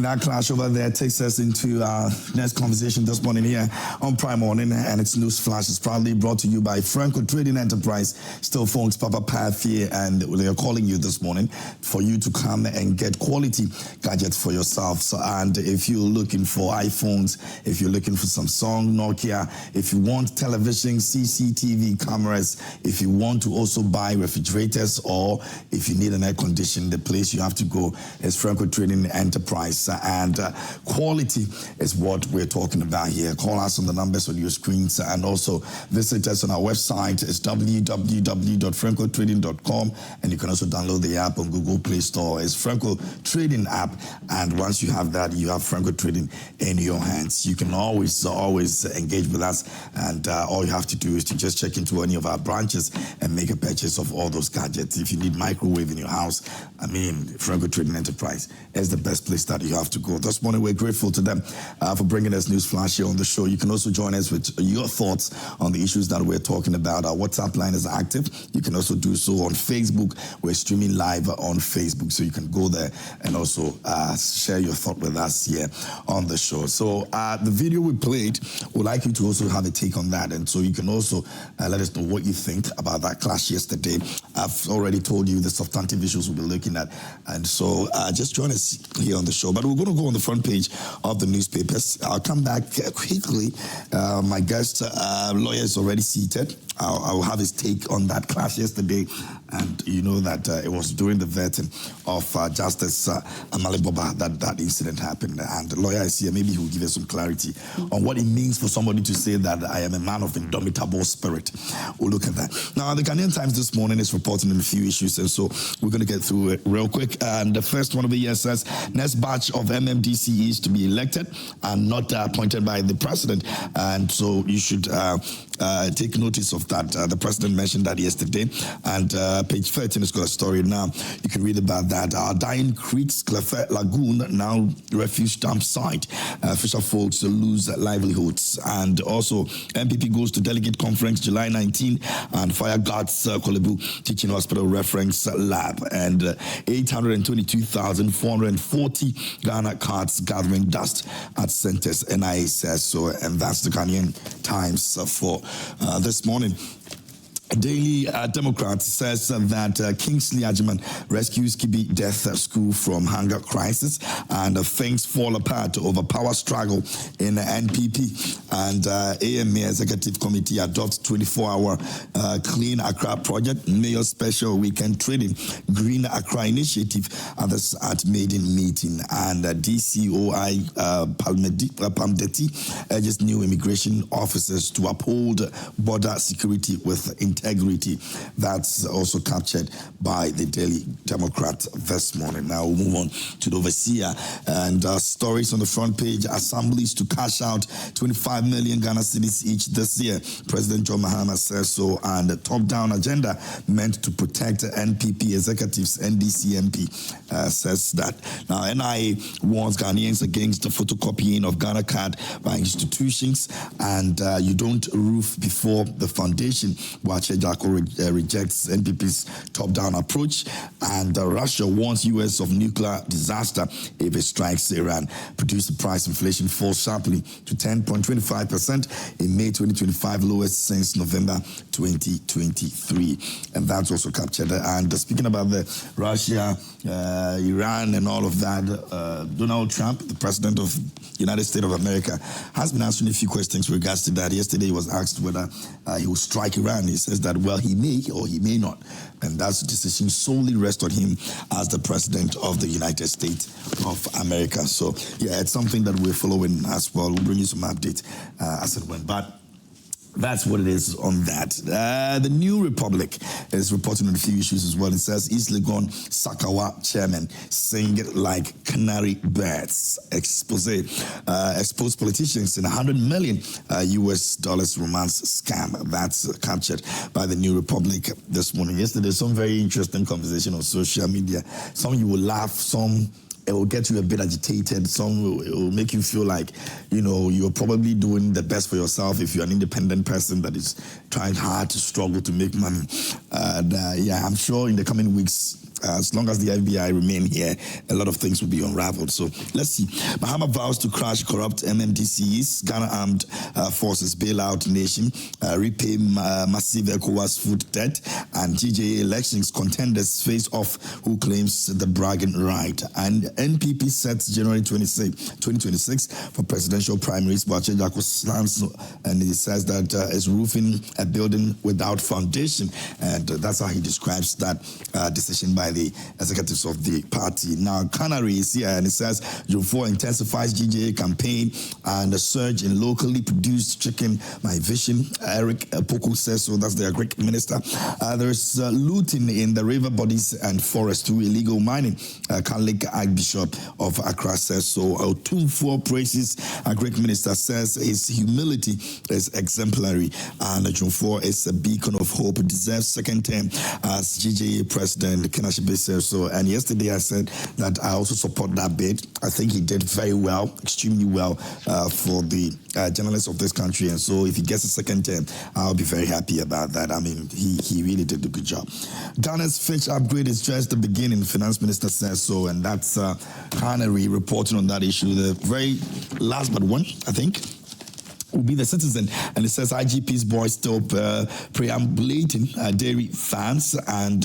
that clash over there takes us into our next conversation this morning here on Prime Morning, and its news flash is proudly brought to you by Franco Trading Enterprise, still phones Papa Pathie, and they are calling you this morning for you to come and get quality gadgets for yourself. So, and if you're looking for iPhones, if you're looking for Samsung, Nokia, if you want television, CCTV cameras, if you want to also buy refrigerators, or if you need an air condition, the place you have to go is Franco Trading Enterprise, and quality is what we're talking about here. Call us on the numbers on your screens, and also visit us on our website. It's www.francotrading.com, and you can also download the app on Google Play Store. It's Franco Trading app, and once you have that, you have Franco Trading in your hands. You can always engage with us, and all you have to do is to just check into any of our branches and make a purchase of all those gadgets. If you need microwave in your house, I mean, Franco Trading Enterprise is the best place that you have to go. This morning, we're grateful to them for bringing us news flash here on the show. You can also join us with your thoughts on the issues that we're talking about. Our WhatsApp line is active. You can also do so on Facebook. We're streaming live on Facebook, so you can go there and also share your thought with us here on the show. So the video we played, we'd like you to also have a take on that, and so you can also let us know what you think about that clash yesterday. I've already told you the substantive issues we'll be looking at, and so just join us here on the show. But we're going to go on the front page of the newspapers. I'll come back quickly. My guest lawyer is already seated. I'll have his take on that clash yesterday, and you know that it was during the vetting of Justice Amale Boba that incident happened, and the lawyer is here. Maybe he will give us some clarity on what it means for somebody to say that I am a man of indomitable spirit. We'll look at that. Now, the Ghanaian Times this morning is reporting on a few issues, and so we're going to get through it real quick. And the first one over here says, next batch of MMDCEs to be elected and not appointed by the president, and so you should take notice of that. The president mentioned that yesterday, and page 13 has got a story now. You can read about that. Our dying creeks, Clefe Lagoon, now refuge dump site. Fisher folks lose livelihoods. And also, MPP goes to delegate conference July 19, and fire guards Kolebu Teaching Hospital Reference Lab, and 822,440 Ghana cards gathering dust at centers, NIA says so, and that's the Ghanaian Times for this morning. Daily Democrat says that Kingsley Agyemang rescues Kibi Death School from hunger crisis, and things fall apart over power struggle in NPP. And AMA Executive Committee adopts 24-hour Clean Accra project, Mayor Special Weekend Trading, Green Accra Initiative, others at maiden meeting. And DCOI Pamdeti urges new immigration officers to uphold border security with integrity. That's also captured by the Daily Democrat this morning. Now we'll move on to the Overseer, and stories on the front page. Assemblies to cash out 25 million Ghana cedis each this year. President John Mahama says so, and the top-down agenda meant to protect NPP executives. NDC MP says that. Now NIA warns Ghanaians against the photocopying of Ghana card by institutions, and you don't roof before the foundation. Wache Jacko rejects NPP's top-down approach, and Russia warns US of nuclear disaster if it strikes Iran. Producer price inflation falls sharply to 10.25% in May 2025, lowest since November 2023. And that's also captured. And speaking about the Russia, Iran, and all of that, Donald Trump, the president of the United States of America, has been answering a few questions with regards to that. Yesterday, he was asked whether he will strike Iran. He says that, well, he may or he may not. And that decision solely rests on him as the president of the United States of America. So, yeah, it's something that we're following as well. We'll bring you some updates as it went. But that's what it is on that. The New Republic is reporting on a few issues as well. It says East Legon Sakawa chairman sing like canary birds. Expose politicians in $100 million US romance scam. That's captured by the New Republic this morning. Yesterday, some very interesting conversation on social media. Some you will laugh, some it will get you a bit agitated. Some will make you feel like, you know, you're probably doing the best for yourself if you're an independent person that is trying hard to struggle to make money. Yeah, I'm sure in the coming weeks, As long as the FBI remain here, a lot of things will be unraveled. So let's see. Mahama vows to crush corrupt MMDCEs. Ghana Armed Forces bail out nation, repay massive ECOWAS food debt, and GJA elections contenders face off who claims the bragging right. And NPP sets January 2026 for presidential primaries. Bwachejako stands and he says that is roofing a building without foundation, and that's how he describes that decision by the executives of the party. Now, Canary is here and it says Ofori intensifies GJA campaign and a surge in locally produced chicken. My vision, Eric Poku says so. That's the Greek minister. There's looting in the river bodies and forest through illegal mining. Catholic Archbishop of Accra says so. Otumfuo praises a Greek minister, says his humility is exemplary, and Otumfuo is a beacon of hope, deserves second term as GJA president. Kenashibe says so. And yesterday I said that I also support that bid. I think he did very well, extremely well for the journalists of this country, and so if he gets a second term, I'll be very happy about that. I mean, he really did a good job. Ghana's Fitch upgrade is just the beginning, Finance Minister says so, and that's Canary reporting on that issue. The very last but one, I think, will be the Citizen, and it says IGP's boys still preambulating dairy fans, and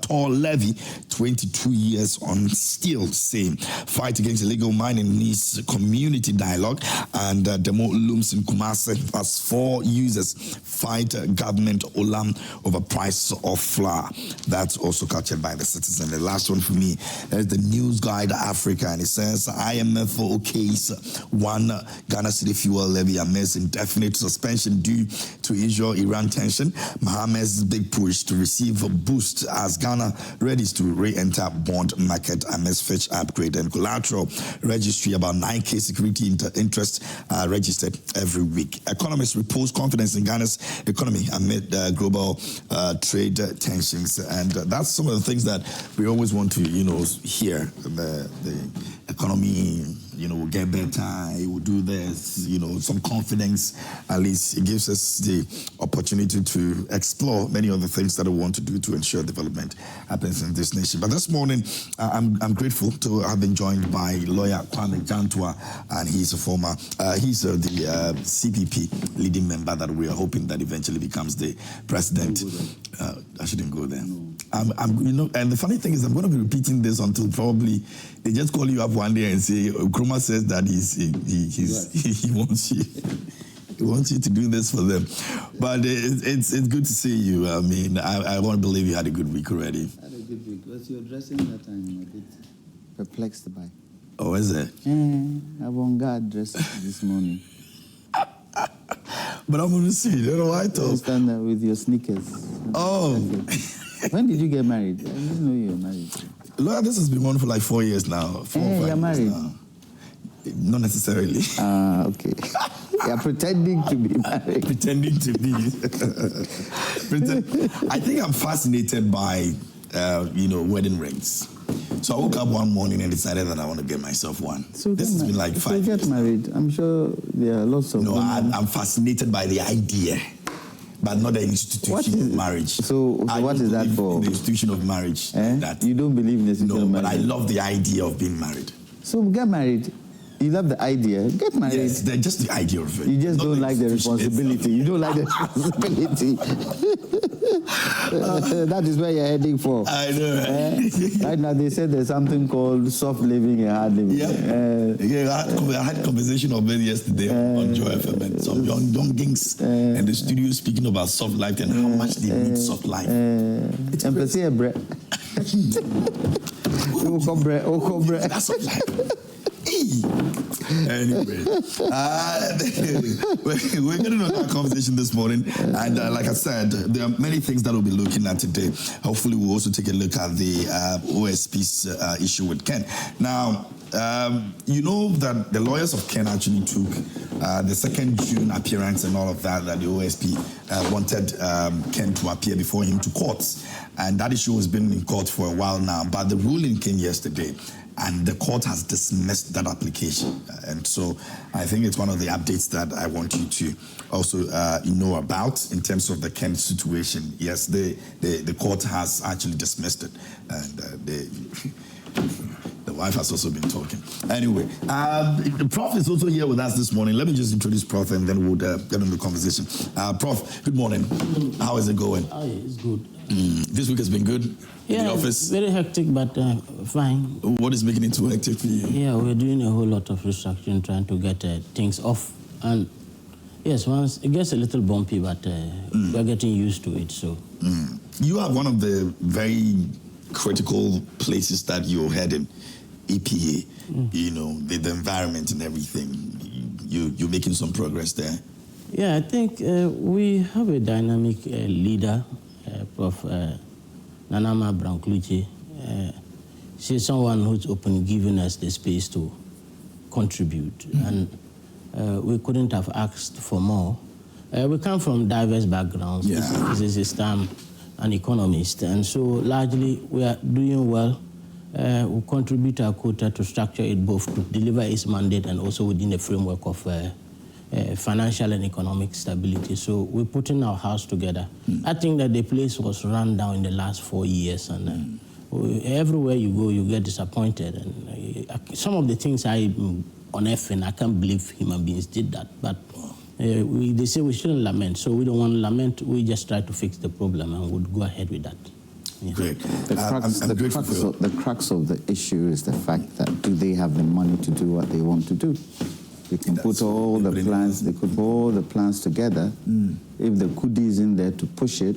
tall levy 22 years on steel, same fight against illegal mining needs community dialogue, and demo looms in Kumasi as 4 users fight government Olam over price of flour. That's also captured by the Citizen. The last one for me is the News Guide Africa, and it says IMF case 1 Ghana City fuel levy amidst indefinite suspension due to Israel-Iran tension. Mohammed's big push to receive a boost as Ghana readies to re-enter bond market amidst Fitch upgrade, and collateral registry about 9K security interest registered every week. Economists repose confidence in Ghana's economy amid global trade tensions, and that's some of the things that we always want to, hear. The economy, will get better, it will do this, some confidence. At least it gives us the opportunity to explore many of the things that we want to do to ensure development happens in this nation. But this morning, I'm grateful to have been joined by lawyer Kwame Jantua, and he's the CPP leading member that we are hoping that eventually becomes the president. I shouldn't go there. No. And the funny thing is, I'm going to be repeating this until probably they just call you up one day and say, Kruma says that he wants you. He wants you to do this for them. But it's good to see you. I mean, I want to believe you had a good week already. I had a good week. Was your dressing that time a bit perplexed by? Oh, is it? Avant-garde dressed this morning. But I'm going to see. You know why I told? You stand there with your sneakers. Oh. When did you get married? I didn't know you were married. Look, this has been on for like 4 years now. 4 or 5 you're married? years now. Not necessarily. Okay. You're pretending to be married. Pretending to be. I think I'm fascinated by, wedding rings. So I woke up one morning and decided that I want to get myself one. So this has been like 5 years. So get married. I'm sure there are lots of... No, I'm fascinated by the idea, but not the institution of marriage. So what is that for? The institution of marriage. That you don't believe in the institution of marriage? No, but I love the idea of being married. So get married. You love the idea. Get married. Yes, just the idea of it. You just don't like the responsibility. You don't like the responsibility. That is where you're heading for. I know. Right now, they said there's something called soft living and hard living. Yeah, I had a conversation of it yesterday on Joy FM, and some young kings in the studio speaking about soft life and how much they need soft life. It's a bread. That's soft life. Anyway, we're getting on that conversation this morning, and like I said, there are many things that we'll be looking at today. Hopefully, we'll also take a look at the OSP's issue with Ken. Now, You know that the lawyers of Ken actually took the 2nd June appearance and all of that the OSP wanted Ken to appear before him to courts. And that issue has been in court for a while now. But the ruling came yesterday, and the court has dismissed that application. And so I think it's one of the updates that I want you to also know about in terms of the Ken situation. Yes, the court has actually dismissed it. And the wife has also been talking. Anyway, the Prof is also here with us this morning. Let me just introduce Prof and then we'll get into the conversation. Prof, good morning. How is it going? It's good. This week has been good in the office? Very hectic, but fine. What is making it so hectic for you? Yeah, we're doing a whole lot of restructuring, trying to get things off. And yes, once it gets a little bumpy, but we're getting used to it. So you are one of the very critical places that you're heading, EPA. You know, the environment and everything. You're making some progress there. Yeah, I think we have a dynamic leader, Prof. Nanama Brankluchi. She's someone who's open, giving us the space to contribute, and we couldn't have asked for more. We come from diverse backgrounds. Yeah. Physicist, an economist, and so largely we are doing well. We contribute our quota to structure it both to deliver its mandate and also within the framework of financial and economic stability. So we're putting our house together. I think that the place was run down in the last 4 years, and everywhere you go, you get disappointed. And some of the things I'm unearthing, I can't believe human beings did that. But they say we shouldn't lament, so we don't want to lament. We just try to fix the problem and would go ahead with that. Yeah. Great. The crux of the issue is the fact that do they have the money to do what they want to do? They can put all the plans. They could put all the plans together. If the goodie is in there to push it,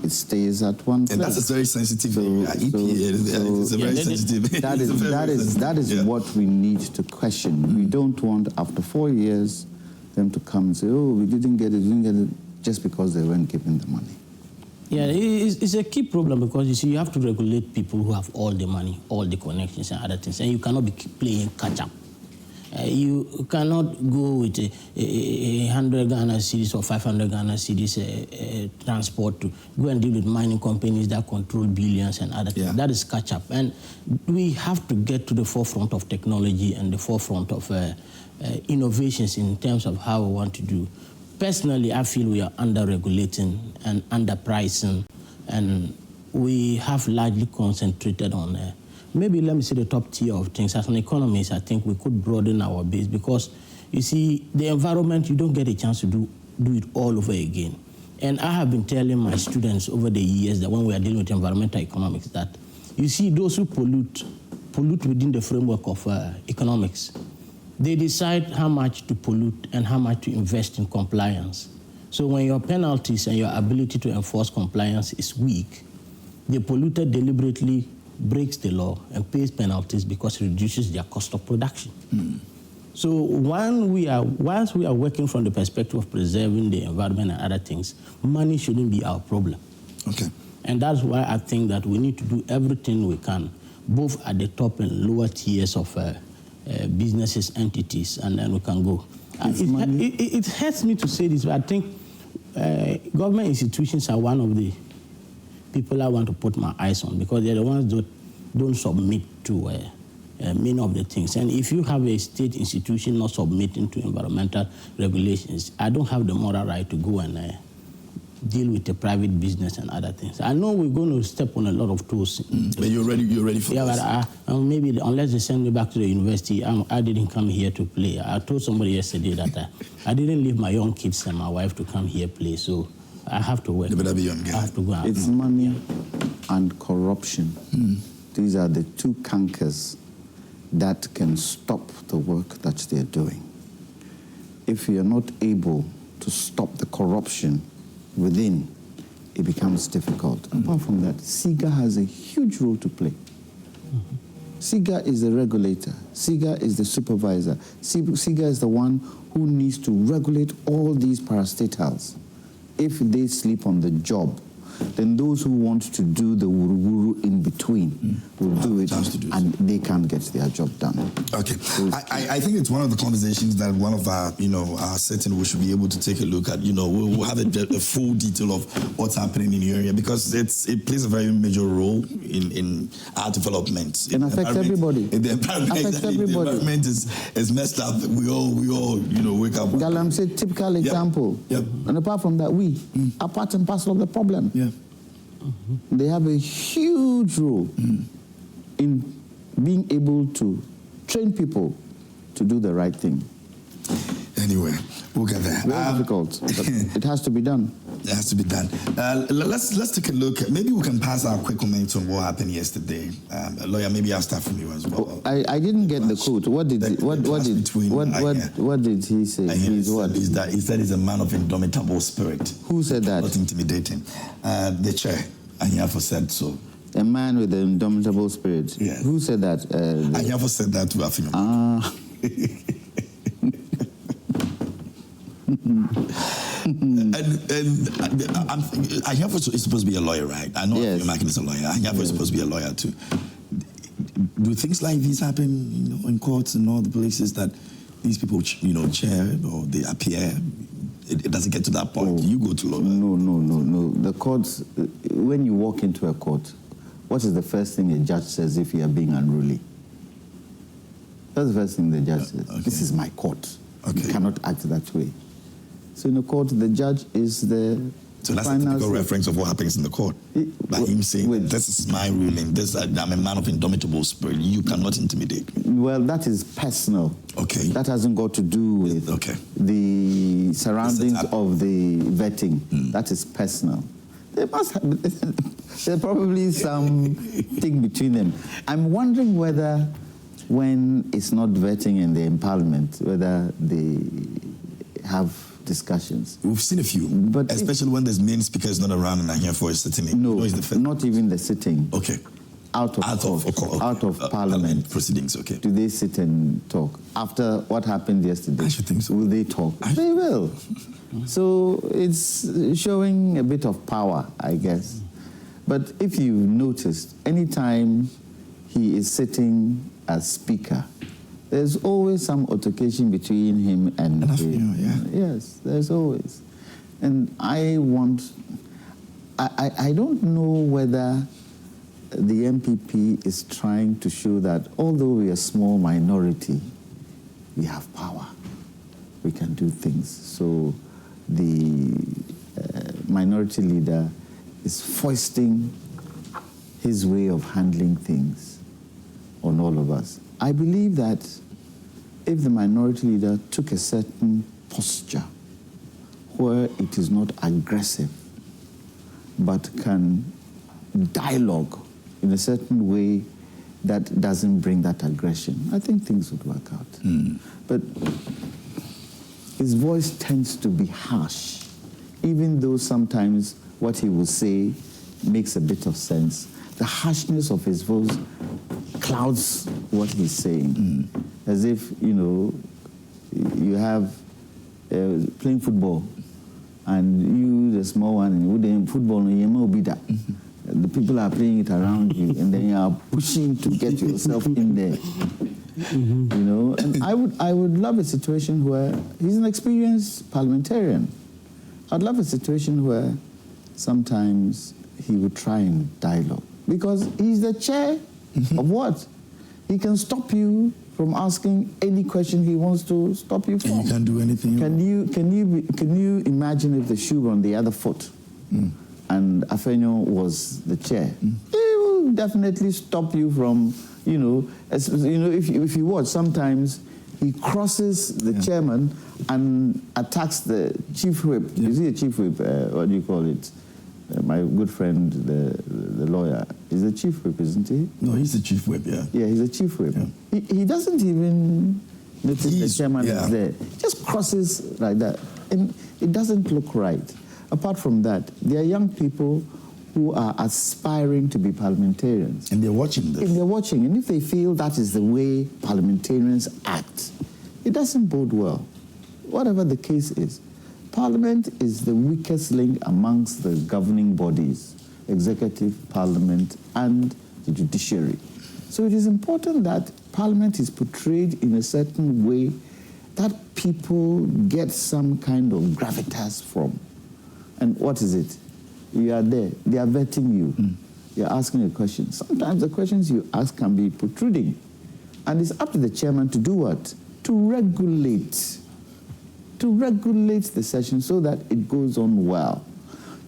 it stays at one place. And that's a very sensitive EPA. It's a very sensitive. That is what we need to question. We don't want after 4 years them to come and say, "Oh, we didn't get it," just because they weren't given the money. Yeah, it's a key problem because you see, you have to regulate people who have all the money, all the connections and other things, and you cannot be playing catch up. You cannot go with a 100 Ghana cedis or 500 Ghana cedis transport to go and deal with mining companies that control billions and other things. That is catch up. And we have to get to the forefront of technology and the forefront of innovations in terms of how we want to do. Personally, I feel we are under-regulating and under-pricing, and we have largely concentrated on maybe let me say the top tier of things. As an economist, I think we could broaden our base because, you see, the environment, you don't get a chance to do it all over again. And I have been telling my students over the years that when we are dealing with environmental economics, that, you see, those who pollute within the framework of economics. They decide how much to pollute and how much to invest in compliance. So when your penalties and your ability to enforce compliance is weak, the polluter deliberately breaks the law and pays penalties because it reduces their cost of production. So whilst we are working from the perspective of preserving the environment and other things, money shouldn't be our problem. Okay. And that's why I think that we need to do everything we can, both at the top and lower tiers of businesses, entities, and then we can go. It hurts me to say this, but I think government institutions are one of the people I want to put my eyes on because they're the ones that don't submit to many of the things. And if you have a state institution not submitting to environmental regulations, I don't have the moral right to go and deal with the private business and other things. I know we're going to step on a lot of toes. But you're ready for this? Yeah, but maybe unless they send me back to the university, I didn't come here to play. I told somebody yesterday that I didn't leave my young kids and my wife to come here play, so I have to work. You better be young guy. I have to go out. It's money and corruption. These are the two cankers that can stop the work that they're doing. If you're not able to stop the corruption within, it becomes difficult. Apart from that, SIGA has a huge role to play. SIGA is the regulator. SIGA is the supervisor. SIGA is the one who needs to regulate all these parastatals. If they sleep on the job, then those who want to do the wuru-wuru in between will do it, and they can't get their job done. Okay. I think it's one of the conversations that one of our, our setting we should be able to take a look at. We'll have a full detail of what's happening in the area, because it plays a very major role in our development. It affects everybody. The environment is messed up. We all wake up. Galam said typical example. Yep. And apart from that, we are part and parcel of the problem. Yeah. They have a huge role in being able to train people to do the right thing. Anyway, we'll get there. Very difficult, but it has to be done. It has to be done. Let's take a look. Maybe we can pass our quick comments on what happened yesterday. Lawyer, maybe I'll start from you as well. I didn't get the quote. What did he say? He said he's a man of indomitable spirit. Who said that? Not intimidating. The chair, Ayamga, said so. A man with an indomitable spirit. Yeah. Who said that? Ayamga said that to Afino. And Ayamga is supposed to be a lawyer, right? I know Makin is a lawyer. Ayamga is supposed to be a lawyer too. Do things like these happen, in courts and all the places that these people, chair or they appear? It doesn't get to that point. You go to law. No. The courts, when you walk into a court, what is the first thing a judge says if you are being unruly? That's the first thing the judge says. Okay. This is my court. Okay. You cannot act that way. So in the court, the judge is the So that's a typical reference of what happens in the court. By him saying, this is my ruling, I'm a man of indomitable spirit, you cannot intimidate me. Well, that is personal. Okay. That hasn't got to do with the surroundings of the vetting. That is personal. There must have, there's probably some thing between them. I'm wondering whether when it's not vetting in the Parliament, whether they have discussions. We've seen a few, but especially when there's main speakers not around and are here for a sitting. No, not even the sitting. Okay. Out of Parliament proceedings. Okay. Do they sit and talk after what happened yesterday? I should think so. Will they talk? They will. So it's showing a bit of power, I guess. But if you noticed, anytime he is sitting as speaker, there's always some altercation between him and Yes, there's always. And I don't know whether the MPP is trying to show that although we are a small minority, we have power. We can do things. So the minority leader is foisting his way of handling things on all of us. I believe that if the minority leader took a certain posture where it is not aggressive, but can dialogue in a certain way that doesn't bring that aggression, I think things would work out. But his voice tends to be harsh, even though sometimes what he will say makes a bit of sense. The harshness of his voice clouds what he's saying. As if, you have playing football, and you, the small one, and you doing football, the people are playing it around you, and then you are pushing to get yourself in there. And I would love a situation where he's an experienced parliamentarian. I'd love a situation where sometimes he would try and dialogue, because he's the chair of what? He can stop you from asking any question he wants to stop you from. And you can't do anything. Can you imagine if the shoe were on the other foot and Afenyo was the chair? He will definitely stop you from, if you watch, sometimes he crosses the chairman and attacks the chief whip. You see the chief whip, what do you call it? My good friend, the lawyer, is the chief whip, isn't he? No, he's the chief whip, yeah. Yeah, he's the chief whip. Yeah. He doesn't even notice the chairman is there. Just crosses like that. And it doesn't look right. Apart from that, there are young people who are aspiring to be parliamentarians. And they're watching this. And they're watching. And if they feel that is the way parliamentarians act, it doesn't bode well, whatever the case is. Parliament is the weakest link amongst the governing bodies, executive, parliament, and the judiciary. So it is important that Parliament is portrayed in a certain way that people get some kind of gravitas from. And what is it? You are there. They are vetting you. You're asking a question. Sometimes the questions you ask can be protruding. And it's up to the chairman to do what? To regulate the session so that it goes on well.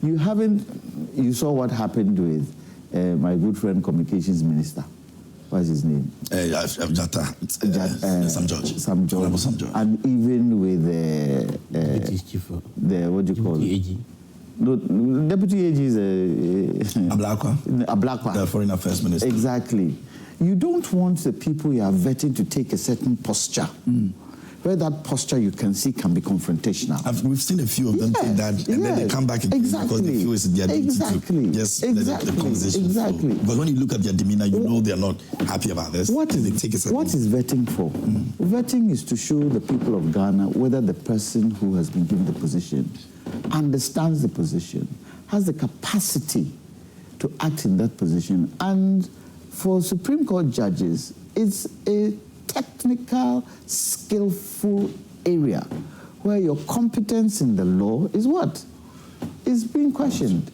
You saw what happened with my good friend, Communications Minister. What's his name? Sam George. And even with what do you call it? No, Deputy AG is Ablakwa. The Foreign Affairs Minister. Exactly. You don't want the people you are vetting to take a certain posture. Where that posture you can see can be confrontational. We've seen a few of them take that, and then they come back again because they feel it's their duty to just let the conversation flow. But when you look at their demeanor, you know they're not happy about this. What is vetting for? Vetting is to show the people of Ghana whether the person who has been given the position understands the position, has the capacity to act in that position. And for Supreme Court judges, it's a technical, skillful area where your competence in the law is what? Is being questioned.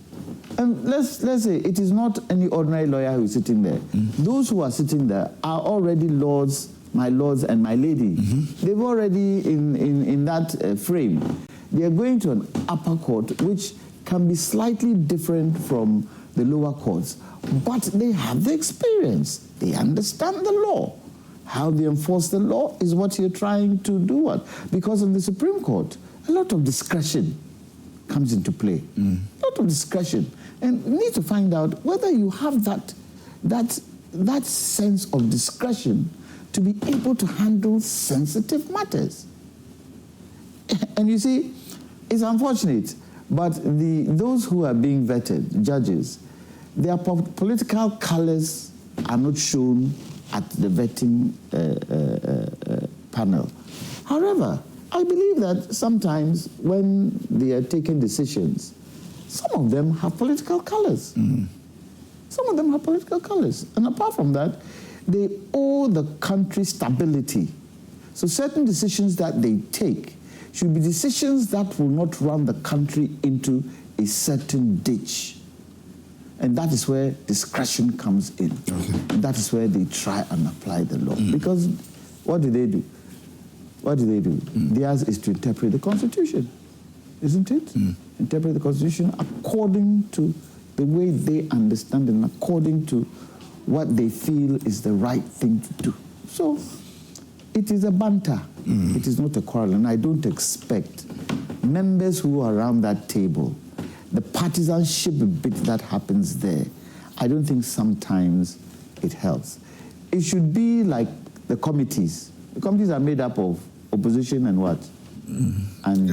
And let's say it is not any ordinary lawyer who is sitting there. Those who are sitting there are already lords, my lords and my lady. They've already in that frame. They are going to an upper court which can be slightly different from the lower courts, but they have the experience. They understand the law. How they enforce the law is what you're trying to do. What? Because in the Supreme Court, a lot of discretion comes into play. A lot of discretion. And you need to find out whether you have that sense of discretion to be able to handle sensitive matters. And you see, it's unfortunate, but those who are being vetted, judges, their political colors are not shown at the vetting panel. However, I believe that sometimes when they are taking decisions, some of them have political colors. Some of them have political colors. And apart from that, they owe the country stability. So certain decisions that they take should be decisions that will not run the country into a certain ditch. And that is where discretion comes in. That is where they try and apply the law. Because what do they do? Theirs is to interpret the Constitution, isn't it? Interpret the Constitution according to the way they understand and according to what they feel is the right thing to do. So it is a banter. It is not a quarrel. And I don't expect members who are around that table, the partisanship bit that happens there, I don't think sometimes it helps. It should be like the committees. The committees are made up of opposition and what? And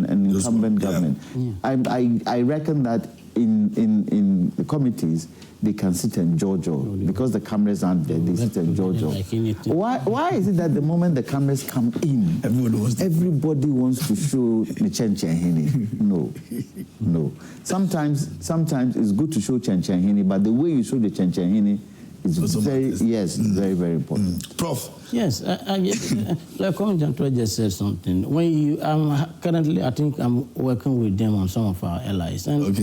incumbent government. I reckon that in the committees, they can sit and jojo. Because the cameras aren't there, they sit and jojo. Why is it that the moment the cameras come in, everybody wants to show the Chenchenhini? No. Sometimes it's good to show Chenchenhini, but the way you show the Chenchenhini is very, very, very important. Prof. Yes, like Commissioner just said something. When you, currently, I think I'm working with them on some of our allies, and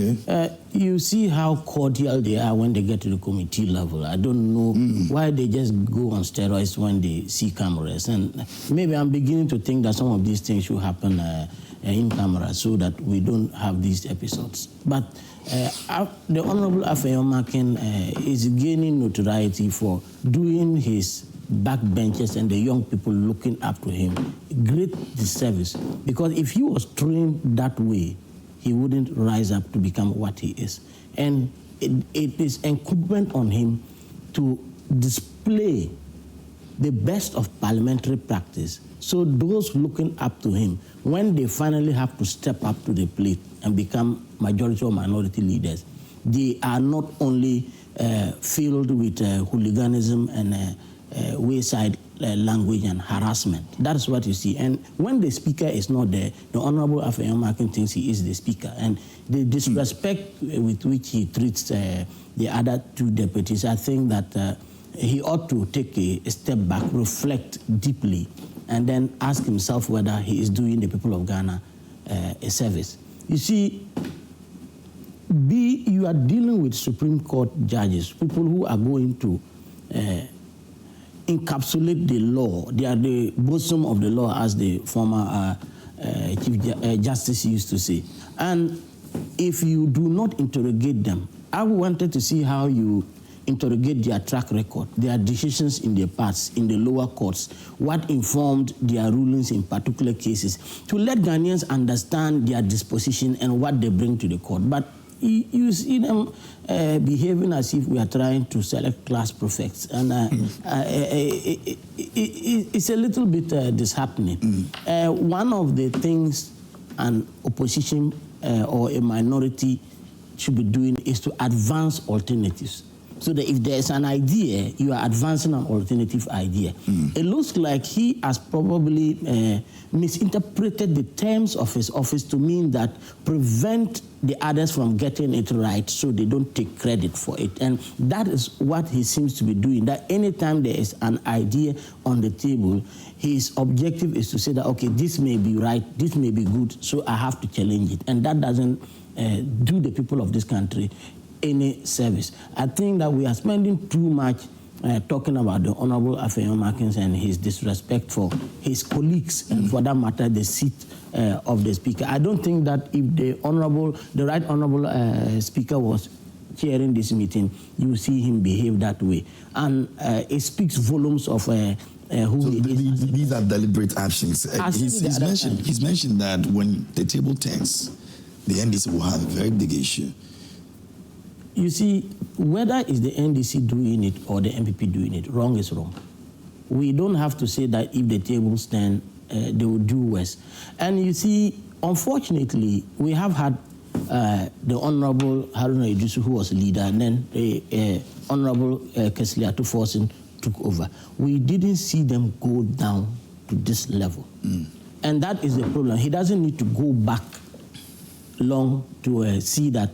you see how cordial they are when they get to the committee level. I don't know why they just go on steroids when they see cameras, and maybe I'm beginning to think that some of these things should happen in camera so that we don't have these episodes. But the Honorable Ayamga is gaining notoriety for doing his backbenchers and the young people looking up to him great disservice, because if he was trained that way, he wouldn't rise up to become what he is. And it is incumbent on him to display the best of parliamentary practice, so those looking up to him, when they finally have to step up to the plate and become majority or minority leaders, they are not only filled with hooliganism and wayside language and harassment. That's what you see. And when the speaker is not there, the Honorable Ayamga thinks he is the speaker. And the disrespect with which he treats the other two deputies, I think that he ought to take a step back, reflect deeply, and then ask himself whether he is doing the people of Ghana a service. You see, you are dealing with Supreme Court judges, people who are going to encapsulate the law. They are the bosom of the law, as the former Chief Justice used to say. And if you do not interrogate them, I wanted to see how you interrogate their track record, their decisions in the past, in the lower courts, what informed their rulings in particular cases, to let Ghanaians understand their disposition and what they bring to the court. But you see them behaving as if we are trying to select class prefects, and it's a little bit disheartening. One of the things an opposition or a minority should be doing is to advance alternatives. So that if there's an idea, you are advancing an alternative idea. It looks like he has probably misinterpreted the terms of his office to mean that prevent the others from getting it right so they don't take credit for it. And that is what he seems to be doing, that anytime there is an idea on the table, his objective is to say that, okay, this may be right, this may be good, so I have to challenge it. And that doesn't do the people of this country any service. I think that we are spending too much talking about the Honorable Ayamga and his disrespect for his colleagues and, for that matter, the seat of the Speaker. I don't think that if the Right Honorable Speaker was chairing this meeting, you see him behave that way. And it speaks volumes of who so he is. These are deliberate actions. He's mentioned that when the table turns, the NDC will have a very big issue. You see, whether it's the NDC doing it or the MPP doing it, wrong is wrong. We don't have to say that if the tables turn, they will do worse. And you see, unfortunately, we have had the Honorable Haruna Iddrisu, who was leader, and then the Honorable Kesli Atuforsen took over. We didn't see them go down to this level. And that is the problem. He doesn't need to go back long to see that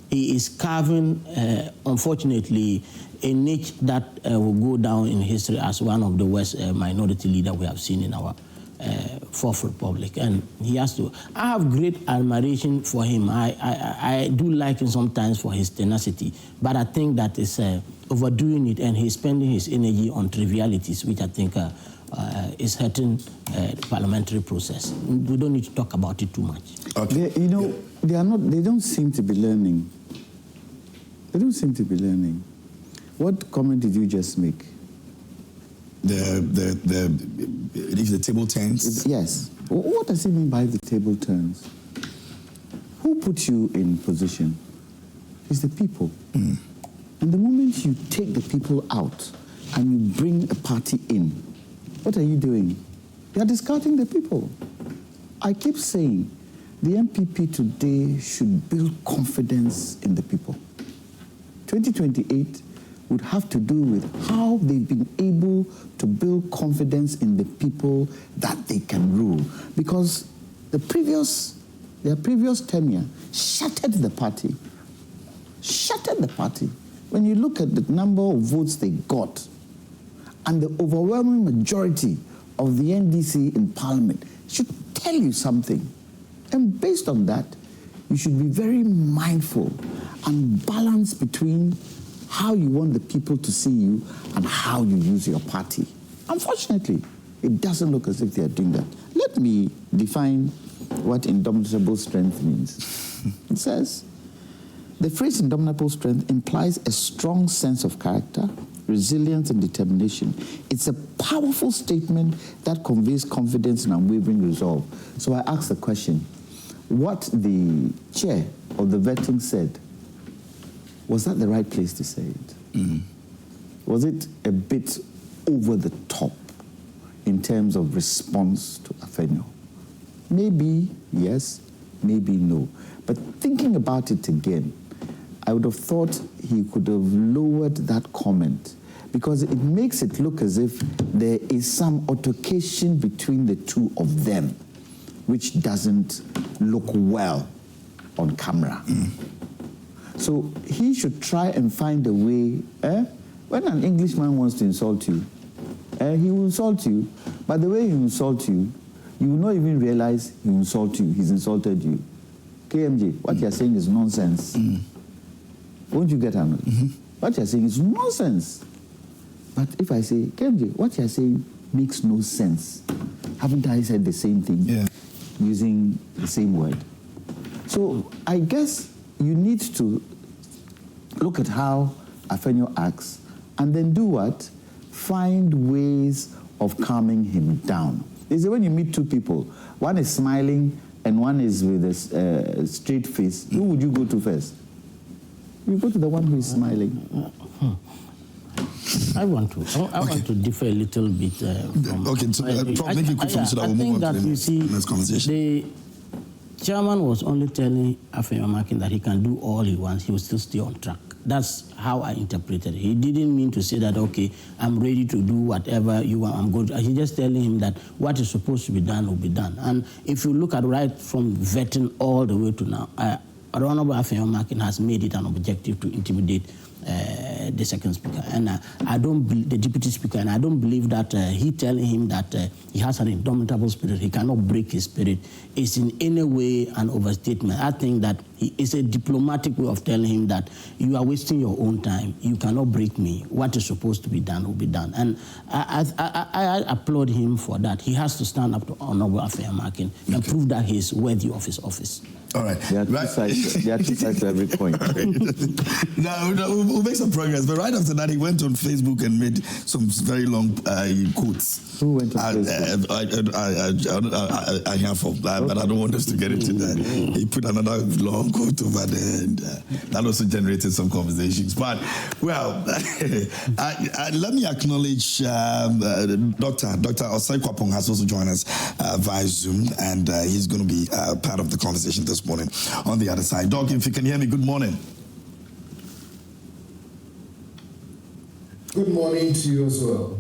he is carving, unfortunately, a niche that will go down in history as one of the worst minority leaders we have seen in our Fourth Republic. And he has to. I have great admiration for him. I do like him sometimes for his tenacity, but I think that is overdoing it, and he's spending his energy on trivialities, which I think is hurting the parliamentary process. We don't need to talk about it too much. Okay. They don't seem to be learning. They don't seem to be learning. What comment did you just make? If the table turns? Yes. What does he mean by the table turns? Who puts you in position? It's the people. And the moment you take the people out and you bring a party in, what are you doing? You are discarding the people. I keep saying the MPP today should build confidence in the people. 2028 would have to do with how they've been able to build confidence in the people that they can rule. Because their previous tenure shattered the party. Shattered the party. When you look at the number of votes they got and the overwhelming majority of the NDC in Parliament, it should tell you something. And based on that, you should be very mindful and balanced between how you want the people to see you and how you use your party. Unfortunately, it doesn't look as if they are doing that. Let me define what indomitable strength means. It says, the phrase indomitable strength implies a strong sense of character, resilience, and determination. It's a powerful statement that conveys confidence and unwavering resolve. So I ask the question, what the chair of the vetting said, was that the right place to say it? Was it a bit over the top in terms of response to Afenyo? Maybe yes, maybe no. But thinking about it again, I would have thought he could have lowered that comment, because it makes it look as if there is some altercation between the two of them, which doesn't look well on camera. So he should try and find a way. When an Englishman wants to insult you, he will insult you, but the way he insults you, you will not even realize he insulted you. He's insulted you. KMJ, what you're saying is nonsense. Won't you get annoyed? What you're saying is nonsense. But if I say, KMJ, what you're saying makes no sense. Haven't I said the same thing using the same word? So I guess you need to look at how Afenyo acts and then do what? Find ways of calming him down. They say when you meet two people, one is smiling and one is with a straight face, who would you go to first? You go to the one who is smiling. I want to differ a little bit from... Okay, so, Prof, make it quick so that we'll move on to the next conversation. The chairman was only telling Afenyo that he can do all he wants, he will still stay on track. That's how I interpreted it. He didn't mean to say that, okay, I'm ready to do whatever you want, I'm going to... He's just telling him that what is supposed to be done will be done. And if you look at right from vetting all the way to now, Honorable Afenyo has made it an objective to intimidate the second speaker, and the deputy speaker, and I don't believe that he telling him that he has an indomitable spirit, he cannot break his spirit, is in any way an overstatement. I think that it's a diplomatic way of telling him that you are wasting your own time, you cannot break me, what is supposed to be done will be done. And I applaud him for that. He has to stand up to Honorable Afenyo and prove that he is worthy of his office. All right. There are two sides to every point. Now, we'll make some progress. But right after that, he went on Facebook and made some very long quotes. Who went on Facebook? I have, but I don't want us to get into that. He put another long quote over there, and that also generated some conversations. But, well, let me acknowledge Dr. Osei Kwapong has also joined us via Zoom, and he's going to be part of the conversation this morning on the other side. Doc, if you can hear me, good morning. Good morning to you as well.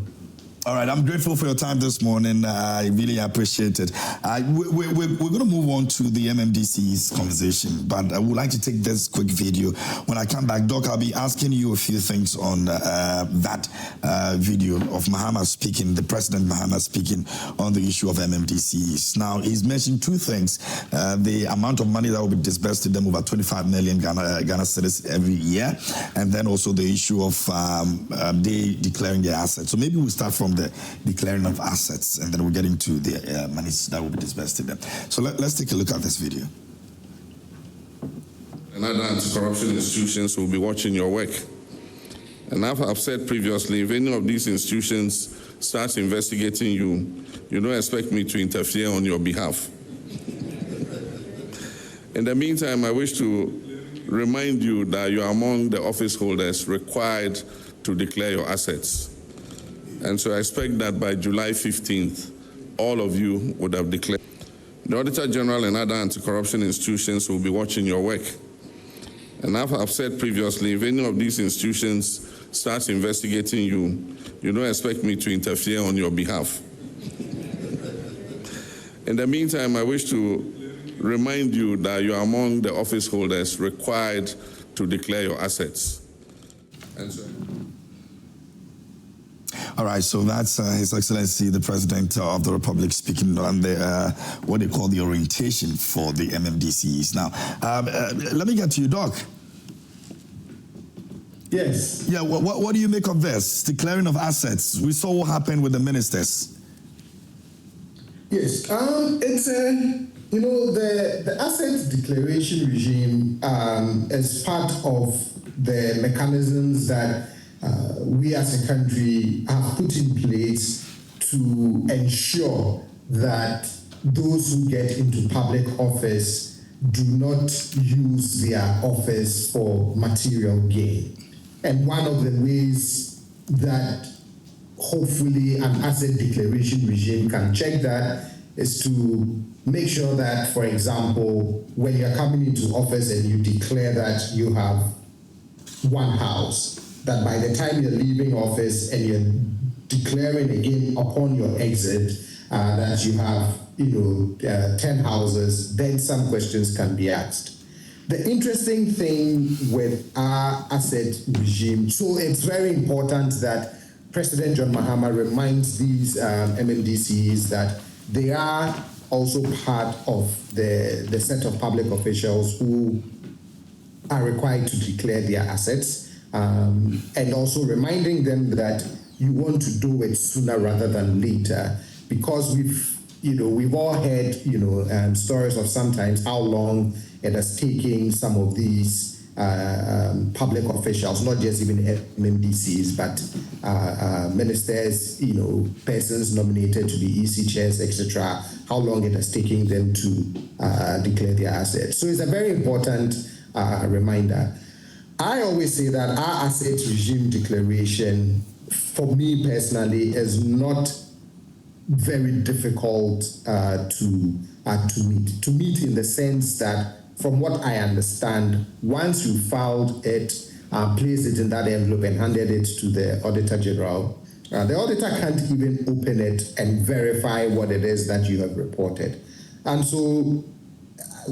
All right, I'm grateful for your time this morning. I really appreciate it. We're going to move on to the MMDCE's conversation, but I would like to take this quick video. When I come back, Doc, I'll be asking you a few things on that video of Mahama speaking, the President Mahama speaking on the issue of MMDCEs. Now, he's mentioned two things. The amount of money that will be disbursed to them, over 25 million Ghana cedis every year, and then also the issue of they declaring their assets. So maybe we'll start from the declaring of assets, and then we'll get into the monies that will be disbursed to them. So let's take a look at this video. And other anti-corruption institutions will be watching your work. And as I've said previously, if any of these institutions starts investigating you, you don't expect me to interfere on your behalf. In the meantime, I wish to remind you that you are among the office holders required to declare your assets. And so I expect that by July 15th, all of you would have declared. The Auditor General and other anti-corruption institutions will be watching your work. And as I've said previously, if any of these institutions starts investigating you, you don't expect me to interfere on your behalf. In the meantime, I wish to remind you that you are among the office holders required to declare your assets. And so all right, so that's His Excellency, the President of the Republic, speaking on the what they call the orientation for the MMDCEs. Now, let me get to you, Doc. Yes. Yeah, what do you make of this? Declaring of assets. We saw what happened with the ministers. Yes, it's the asset declaration regime is part of the mechanisms that we as a country have put in place to ensure that those who get into public office do not use their office for material gain. And one of the ways that hopefully an asset declaration regime can check that is to make sure that, for example, when you're coming into office and you declare that you have one house, that by the time you're leaving office and you're declaring again upon your exit that you have 10 houses, then some questions can be asked. The interesting thing with our asset regime, so it's very important that President John Mahama reminds these MMDCEs that they are also part of the set of public officials who are required to declare their assets, and also reminding them that you want to do it sooner rather than later, because we've all heard stories of sometimes how long it has taken some of these public officials, not just even MMDCs, but ministers, persons nominated to be EC chairs, etc., how long it has taken them to declare their assets. So it's a very important reminder. I always say that our asset regime declaration, for me personally, is not very difficult to meet. To meet in the sense that, from what I understand, once you filed it, placed it in that envelope and handed it to the Auditor General, the auditor can't even open it and verify what it is that you have reported. And so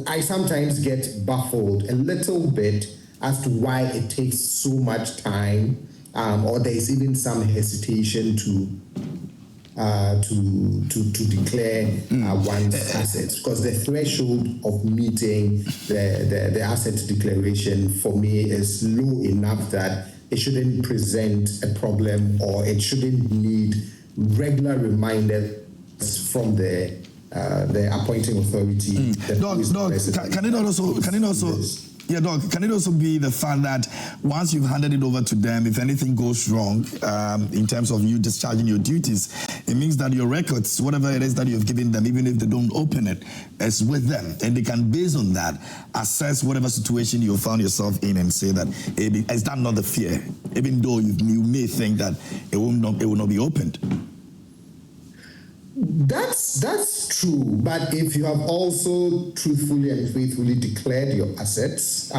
I sometimes get baffled a little bit as to why it takes so much time, or there is even some hesitation to declare one's assets, because the threshold of meeting the asset declaration for me is low enough that it shouldn't present a problem, or it shouldn't need regular reminders from the appointing authority. Doc, can it also Yeah, Doc, can it also be the fact that once you've handed it over to them, if anything goes wrong in terms of you discharging your duties, it means that your records, whatever it is that you've given them, even if they don't open it, is with them. And they can, based on that, assess whatever situation you found yourself in and say that, is that not the fear? Even though you may think that it will not be opened. That's true, but if you have also truthfully and faithfully declared your assets,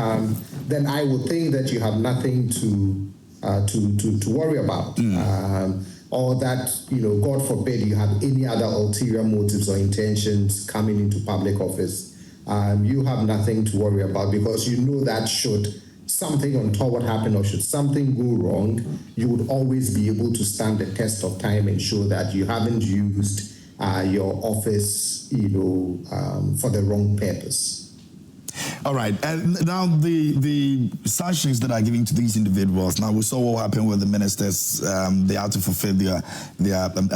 then I would think that you have nothing to worry about, or that God forbid you have any other ulterior motives or intentions coming into public office. You have nothing to worry about, because you know that should something untoward happen or should something go wrong, you would always be able to stand the test of time and show that you haven't used your office, for the wrong purpose. All right, and now the sanctions that are given to these individuals. Now we saw what happened with the ministers. They had to fulfill their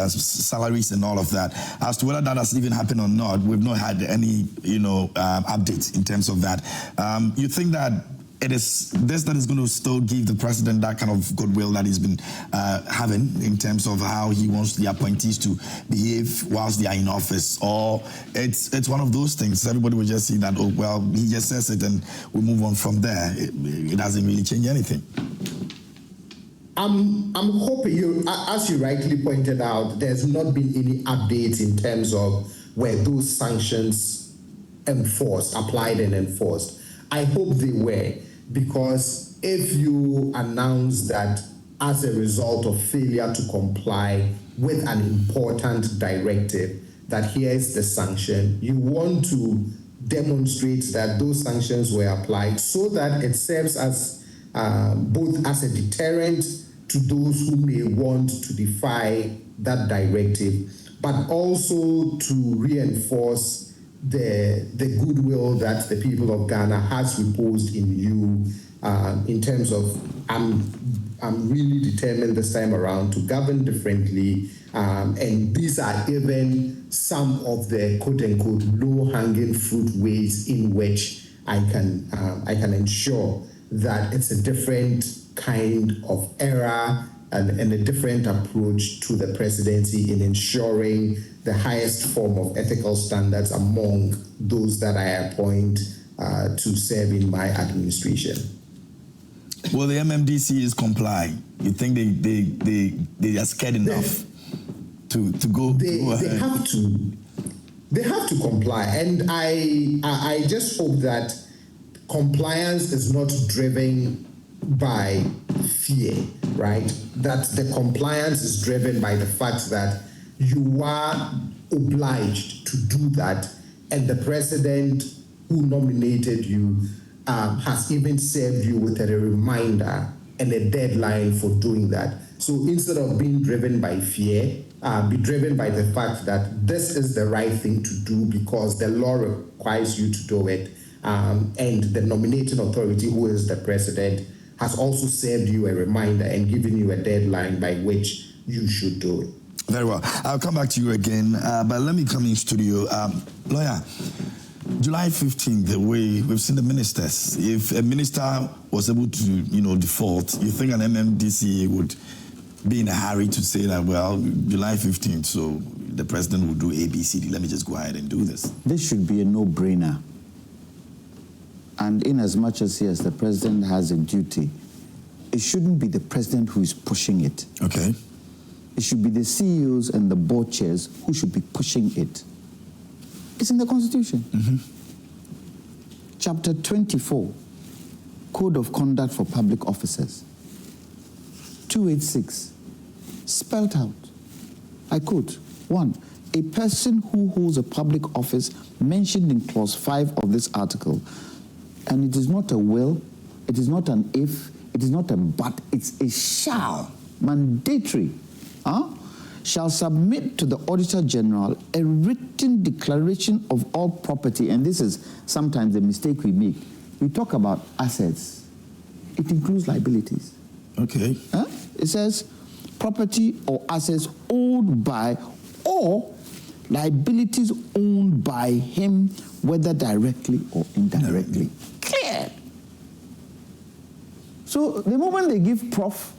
salaries and all of that. As to whether that has even happened or not, we've not had any updates in terms of that. You think that it is this that is going to still give the president that kind of goodwill that he's been having in terms of how he wants the appointees to behave whilst they are in office, or it's one of those things everybody will just see that, oh well, he just says it and we move on from there. It doesn't really change anything. I'm hoping as you rightly pointed out, there's not been any updates in terms of where those sanctions applied and enforced. I hope they were, because if you announce that as a result of failure to comply with an important directive, that here's the sanction, you want to demonstrate that those sanctions were applied so that it serves as both as a deterrent to those who may want to defy that directive, but also to reinforce the goodwill that the people of Ghana has reposed in you, in terms of I'm really determined this time around to govern differently, and these are even some of the quote-unquote low-hanging fruit ways in which I can ensure that it's a different kind of era and a different approach to the presidency in ensuring the highest form of ethical standards among those that I appoint to serve in my administration. Well, the MMDCEs comply. You think they are scared enough to go? They have to. They have to comply, and I just hope that compliance is not driven by fear, right? That the compliance is driven by the fact that you are obliged to do that, and the president who nominated you has even served you with a reminder and a deadline for doing that. So instead of being driven by fear, be driven by the fact that this is the right thing to do because the law requires you to do it, and the nominating authority, who is the president, has also served you a reminder and given you a deadline by which you should do it. Very well. I'll come back to you again, but let me come in studio. Lawyer, July 15th, the way we've seen the ministers, if a minister was able to, default, you think an MMDCE would be in a hurry to say that, well, July 15th, so the president will do ABCD. Let me just go ahead and do this. This should be a no-brainer. And in as much as, yes, the president has a duty, it shouldn't be the president who is pushing it. Okay. It should be the CEOs and the board chairs who should be pushing it. It's in the Constitution. Mm-hmm. Chapter 24, Code of Conduct for Public Officers. 286, spelled out. I quote, 1, a person who holds a public office mentioned in clause 5 of this article, and it is not a will, it is not an if, it is not a but, it's a shall, mandatory, shall submit to the Auditor General a written declaration of all property, and this is sometimes the mistake we make. We talk about assets. It includes liabilities. Okay. It says property or assets owned by or liabilities owned by him, whether directly or indirectly. Clear. So the moment they give Prof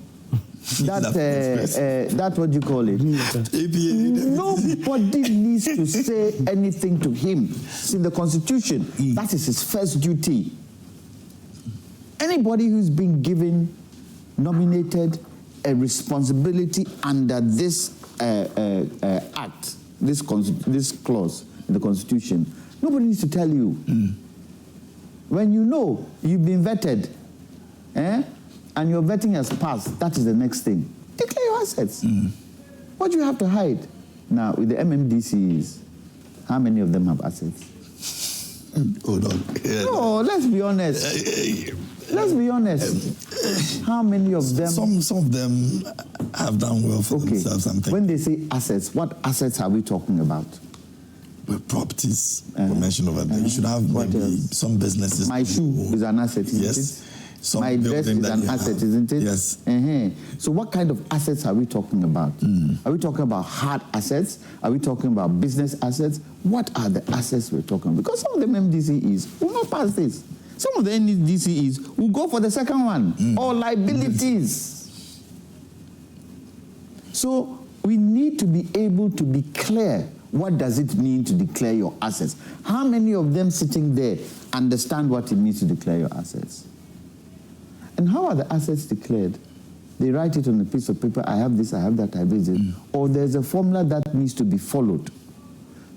that what you call it, nobody needs to say anything to him. It's in the Constitution. That is his first duty. Anybody who's been given, nominated a responsibility under this act, this clause in the Constitution, nobody needs to tell you. When you know you've been vetted, and your vetting has passed, that is the next thing. Declare your assets. What do you have to hide? Now, with the MMDCEs, how many of them have assets? Hold on. No, let's be honest. Let's be honest. How many of them? Some of them have done well for themselves. When they say assets, what assets are we talking about? Well, properties were mentioned over there. You should have maybe some businesses. My shoe is an asset, isn't it? My dress is an asset, isn't it? Yes. So what kind of assets are we talking about? Are we talking about hard assets? Are we talking about business assets? What are the assets we're talking about? Because some of the MMDCEs will not pass this. Some of the MMDCEs will go for the second one, or liabilities. So we need to be able to be clear. What does it mean to declare your assets? How many of them sitting there understand what it means to declare your assets? And how are the assets declared? They write it on a piece of paper, I have this, I have that, I have this. Or there's a formula that needs to be followed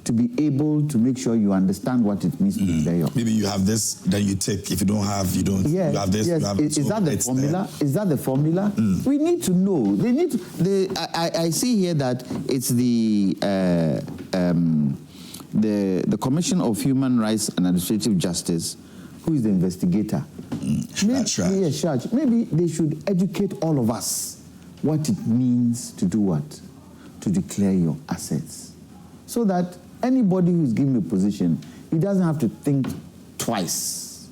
to be able to make sure you understand what it means to declare your. Maybe you have this, then you take. If you don't have, you don't. Yes, you have this, yes. you have Is that the formula? There. Is that the formula? We need to know. They need to. I see here that it's the Commission of Human Rights and Administrative Justice, who is the investigator. Maybe they should educate all of us what it means to do what? To declare your assets. So that anybody who's given a position, he doesn't have to think twice.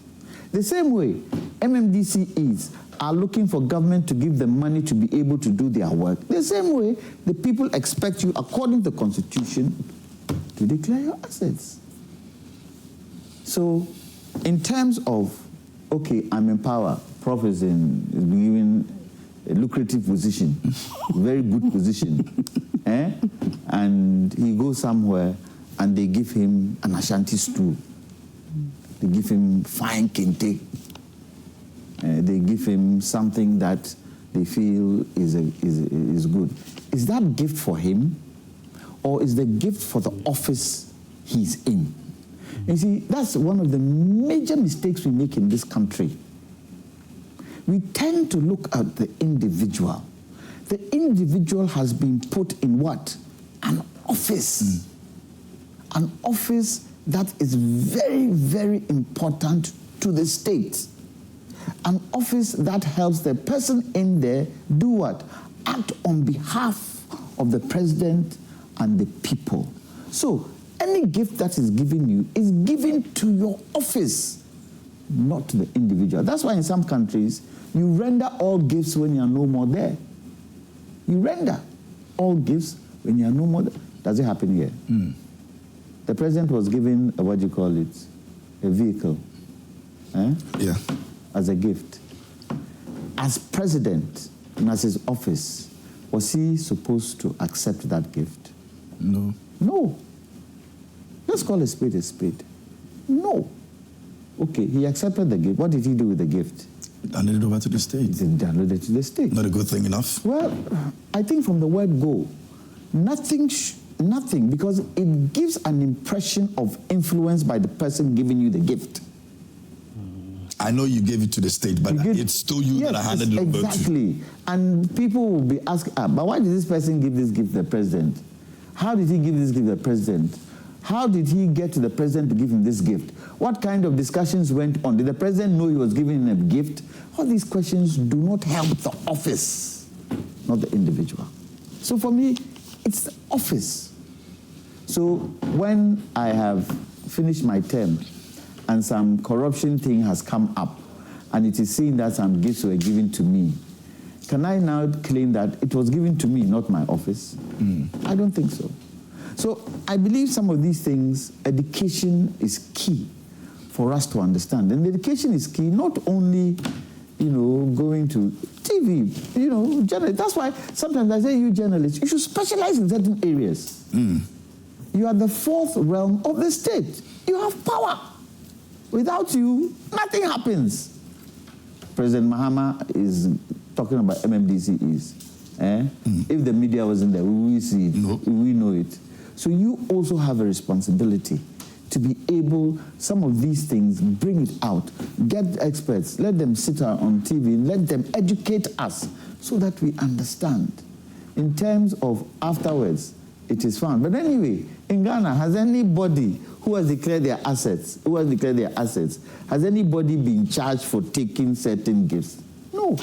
The same way, MMDCEs are looking for government to give them money to be able to do their work. The same way, the people expect you, according to the Constitution, to declare your assets. So, in terms of, okay, I'm in power, Prof is given a lucrative position, very good position, and he goes somewhere and they give him an Ashanti stool. They give him fine kente. They give him something that they feel is good. Is that gift for him, or is the gift for the office he's in? You see, that's one of the major mistakes we make in this country. we tend to look at the individual. The individual has been put in what? An office. An office that is very, very important to the state. An office that helps the person in there do what? Act on behalf of the president and the people. So any gift that is given you is given to your office, not to the individual. That's why in some countries, you render all gifts when you are no more there. You render all gifts when you are no more there. Does it happen here? The president was given, a vehicle. Yeah. As a gift. As president, and as his office, was he supposed to accept that gift? No. No. Let's call a spade a spade. No. Okay, he accepted the gift. What did he do with the gift? Handed it over to the state. He downloaded it to the state. Not a good thing enough? Well, I think from the word go, nothing, because it gives an impression of influence by the person giving you the gift. I know you gave it to the state, but it's still you that I handed it over to. Exactly. And people will be asking, but why did this person give this gift to the president? How did he give this gift to the president? How did he get to the president to give him this gift? What kind of discussions went on? Did the president know he was giving him a gift? All these questions do not help the office, not the individual. So for me, it's the office. So when I have finished my term and some corruption thing has come up and it is seen that some gifts were given to me, can I now claim that it was given to me, not my office? I don't think so. So I believe some of these things, education is key for us to understand. And education is key, not only, going to TV, journalists. That's why sometimes I say, you journalists, you should specialize in certain areas. You are the fourth realm of the state. You have power. Without you, nothing happens. President Mahama is talking about MMDCEs. If the media wasn't there, we will see it. No. We know it. So you also have a responsibility to be able, some of these things, bring it out. Get experts, let them sit on TV, let them educate us so that we understand. In terms of afterwards, it is fun. But anyway, in Ghana, has anybody who has declared their assets, has anybody been charged for taking certain gifts? No.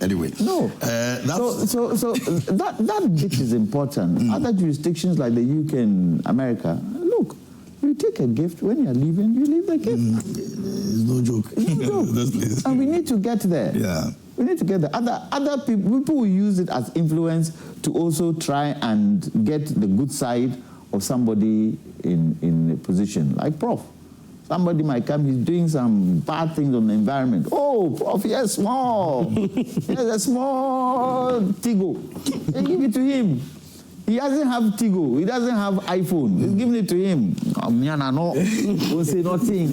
Anyway. No. So that bit is important. Other jurisdictions like the UK and America, look, you take a gift, when you're leaving, you leave the gift. It's no joke. It's no joke. And we need to get there. Yeah. We need to get there. Other people will use it as influence to also try and get the good side of somebody in a position, like Prof. Somebody might come, he's doing some bad things on the environment. Oh, Prof, he has small. He has a small Tigo. They give it to him. He doesn't have Tigo. He doesn't have iPhone. He's giving it to him. Don't say nothing.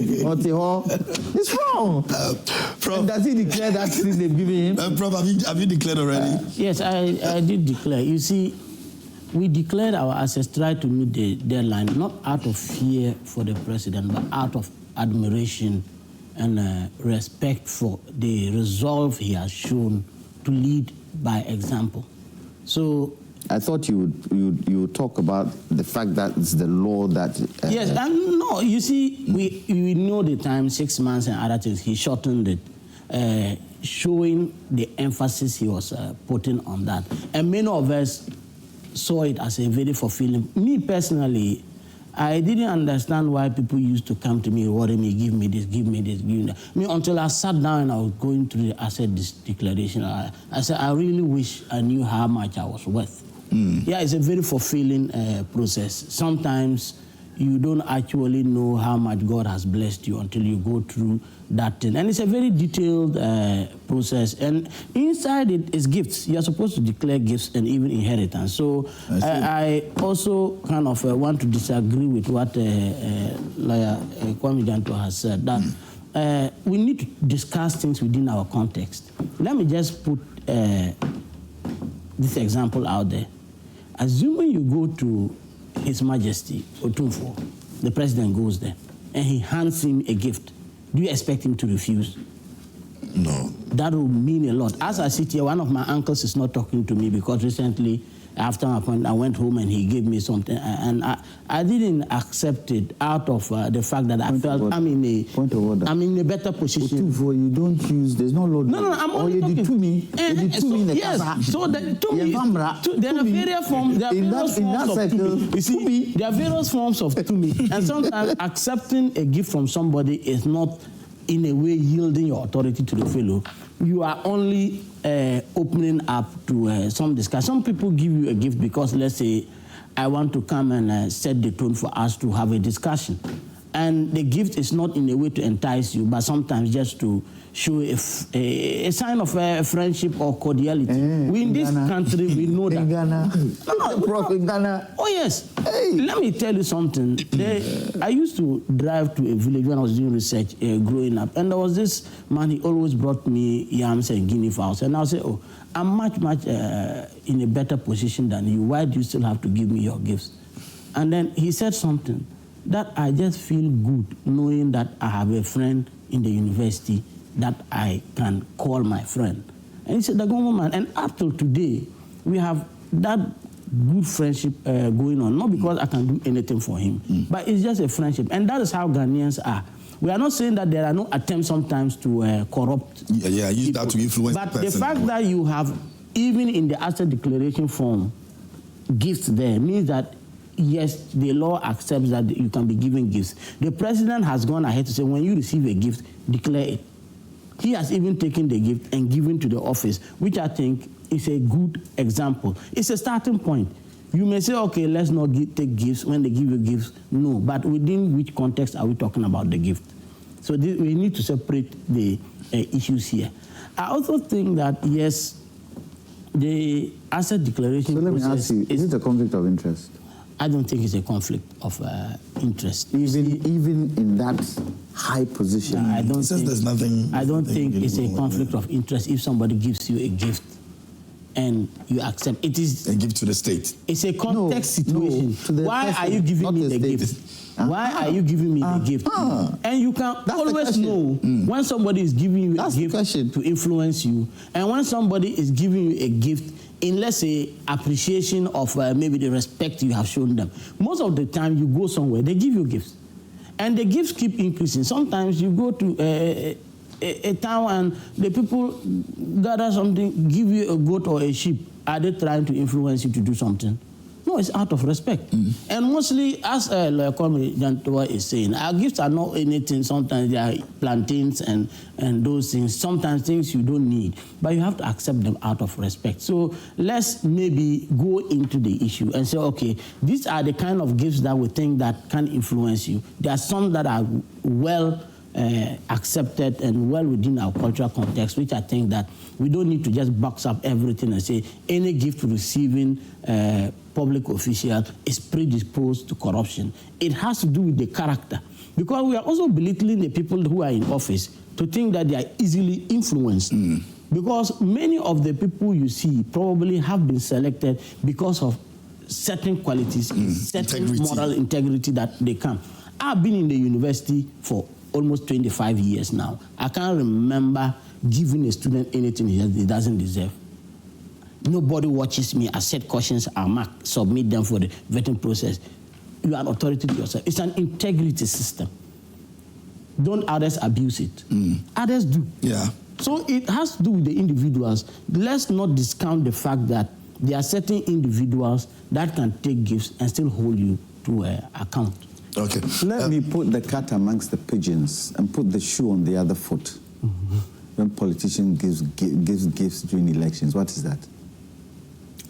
It's wrong. Prof, and does he declare that thing they've given him? Prof, have you declared already? Yes, I did declare. You see, we declared our assets, tried to meet the deadline, not out of fear for the president, but out of admiration and respect for the resolve he has shown to lead by example. So I thought you would talk about the fact that it's the law that... yes, and no, you see, we know the time, 6 months and other things, he shortened it, showing the emphasis he was putting on that. And many of us saw it as a very fulfilling. Me personally, I didn't understand why people used to come to me, worry me, give me this, give me this, give me that. Until I sat down and I was going through the asset declaration, I said, I really wish I knew how much I was worth. Yeah, it's a very fulfilling process. Sometimes you don't actually know how much God has blessed you until you go through that thing. And it's a very detailed process. And inside it is gifts. You're supposed to declare gifts and even inheritance. So I also kind of want to disagree with what Lawyer Kwame Janto has said, that we need to discuss things within our context. Let me just put this example out there. Assuming you go to His Majesty Otumfuo, the president goes there, and he hands him a gift, do you expect him to refuse? No. that will mean a lot. As I sit here, one of my uncles is not talking to me because recently, after my appointment, I went home and he gave me something, and I didn't accept it out of the fact that I felt I'm in a better position. You don't use, there's no law. No, I'm only talking. To me. Yes, so there are various forms. There are various forms of to me. You see, there are various forms of to me, and sometimes accepting a gift from somebody is not in a way yielding your authority to the fellow. You are only opening up to some discussion. Some people give you a gift because, let's say, I want to come and set the tone for us to have a discussion. And the gift is not in a way to entice you, but sometimes just to show a sign of friendship or cordiality. We in this country, we know that. In Ghana. Prof, in Ghana. Oh, yes. Hey. Let me tell you something. I used to drive to a village when I was doing research growing up, and there was this man, he always brought me yams and guinea fowls. And I'll say, oh, I'm much in a better position than you. Why do you still have to give me your gifts? And then he said something that I just feel good knowing that I have a friend in the university that I can call my friend. And he said, the government, and up till today, we have that good friendship going on, not because I can do anything for him, but it's just a friendship. And that is how Ghanaians are. We are not saying that there are no attempts sometimes to corrupt use that to influence but the fact that you have, even in the asset declaration form, gifts there means that yes, the law accepts that you can be given gifts. The president has gone ahead to say, when you receive a gift, declare it. He has even taken the gift and given to the office, which I think is a good example. It's a starting point. You may say, okay, let's not take gifts when they give you gifts. No, but within which context are we talking about the gift? So we need to separate the issues here. I also think that, yes, the asset declaration process... So let me ask you, is it a conflict of interest? I don't think it's a conflict of interest. Even in that high position? I don't think there's nothing. I don't think it's a conflict of interest if somebody gives you a gift and you accept. It is a gift to the state. It's a context situation. Why are you giving me the gift? Why are you giving me the gift? And you can always know when somebody is giving you a gift to influence you, and when somebody is giving you a gift in, let's say, appreciation of maybe the respect you have shown them. Most of the time you go somewhere, they give you gifts. And the gifts keep increasing. Sometimes you go to a town and the people gather something, give you a goat or a sheep. Are they trying to influence you to do something? No, it's out of respect. And mostly, as Comrade Jantoa is saying, our gifts are not anything. Sometimes they are plantains and those things. Sometimes things you don't need. But you have to accept them out of respect. So let's maybe go into the issue and say, okay, these are the kind of gifts that we think that can influence you. There are some that are well accepted and well within our cultural context, which I think that we don't need to just box up everything and say any gift receiving public official is predisposed to corruption. It has to do with the character, because we are also belittling the people who are in office to think that they are easily influenced. Because many of the people you see probably have been selected because of certain qualities, certain moral integrity that they come. I've been in the university for almost 25 years now. I can't remember giving a student anything he doesn't deserve. Nobody watches me. I set questions, I mark, submit them for the vetting process. You are an authority to yourself. It's an integrity system. Don't others abuse it. Others do. Yeah. So it has to do with the individuals. Let's not discount the fact that there are certain individuals that can take gifts and still hold you to account. Okay. Let me put the cat amongst the pigeons and put the shoe on the other foot. When politician gives gifts during elections, what is that?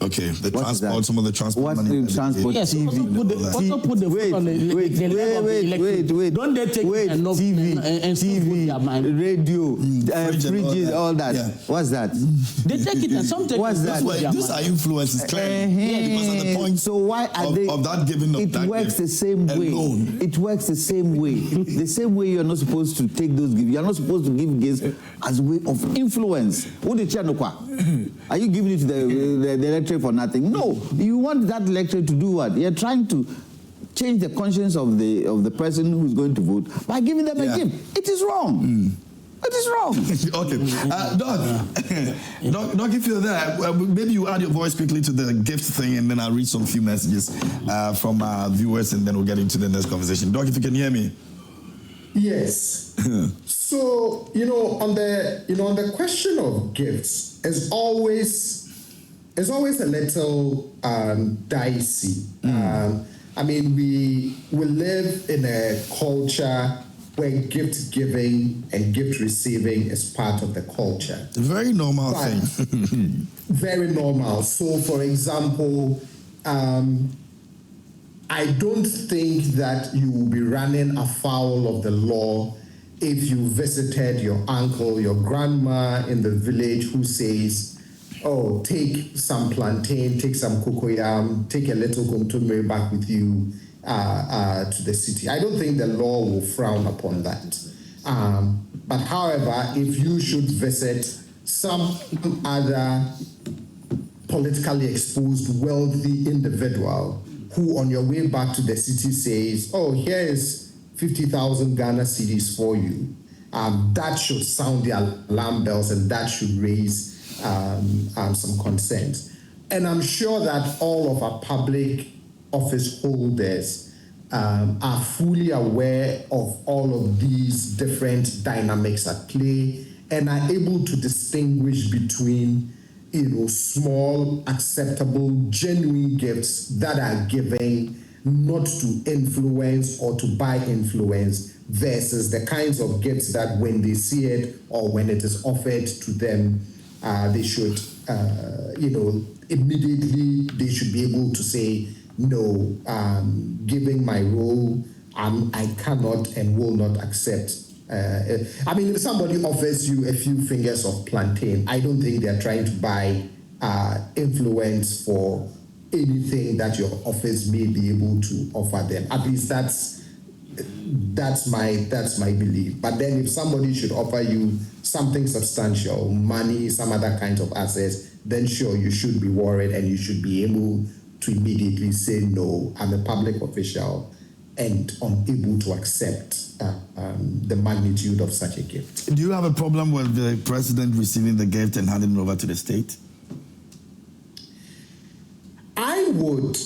Okay, the transport, some of the transport money. What transport? Yes, TV. Also put the foot on the wait. Don't they take enough TV, radio, fridges, all that. Yeah. What's that? They take it and some take What's that? These are influences, clearly. Because of the point so why are they of that giving of that works the same way. Alone. It works the same way. The same way you're not supposed to take those gifts. You're not supposed to give gifts as a way of influence. Are you giving it to the electorate for nothing? No. You want that electorate to do what? You're trying to change the conscience of the person who's going to vote by giving them a gift. It is wrong. What is wrong? Okay. Doc, if you're there, maybe you add your voice quickly to the gift thing, and then I'll read some few messages from our viewers, and then we'll get into the next conversation. Doc, if you can hear me. Yes. So, on the question of gifts, it's always a little dicey. I mean, we live in a culture where gift giving and gift receiving is part of the culture. A very normal thing. Very normal. So, for example, I don't think that you will be running afoul of the law if you visited your uncle, your grandma in the village who says, oh, take some plantain, take some cocoyam, take a little kontomire back with you to the city. I don't think the law will frown upon that. But however, if you should visit some other politically exposed, wealthy individual who on your way back to the city says, oh, here is 50,000 Ghana cedis for you, that should sound the alarm bells, and that should raise some concerns. And I'm sure that all of our public office holders are fully aware of all of these different dynamics at play and are able to distinguish between small, acceptable, genuine gifts that are given not to influence or to buy influence versus the kinds of gifts that when they see it or when it is offered to them, they should, immediately they should be able to say, no, given my role, I cannot and will not accept. I mean, if somebody offers you a few fingers of plantain, I don't think they're trying to buy influence for anything that your office may be able to offer them. At least that's my belief. But then if somebody should offer you something substantial, money, some other kinds of assets, then sure, you should be worried and you should be able to immediately say, no, I'm a public official and unable to accept the magnitude of such a gift. Do you have a problem with the president receiving the gift and handing it over to the state? I would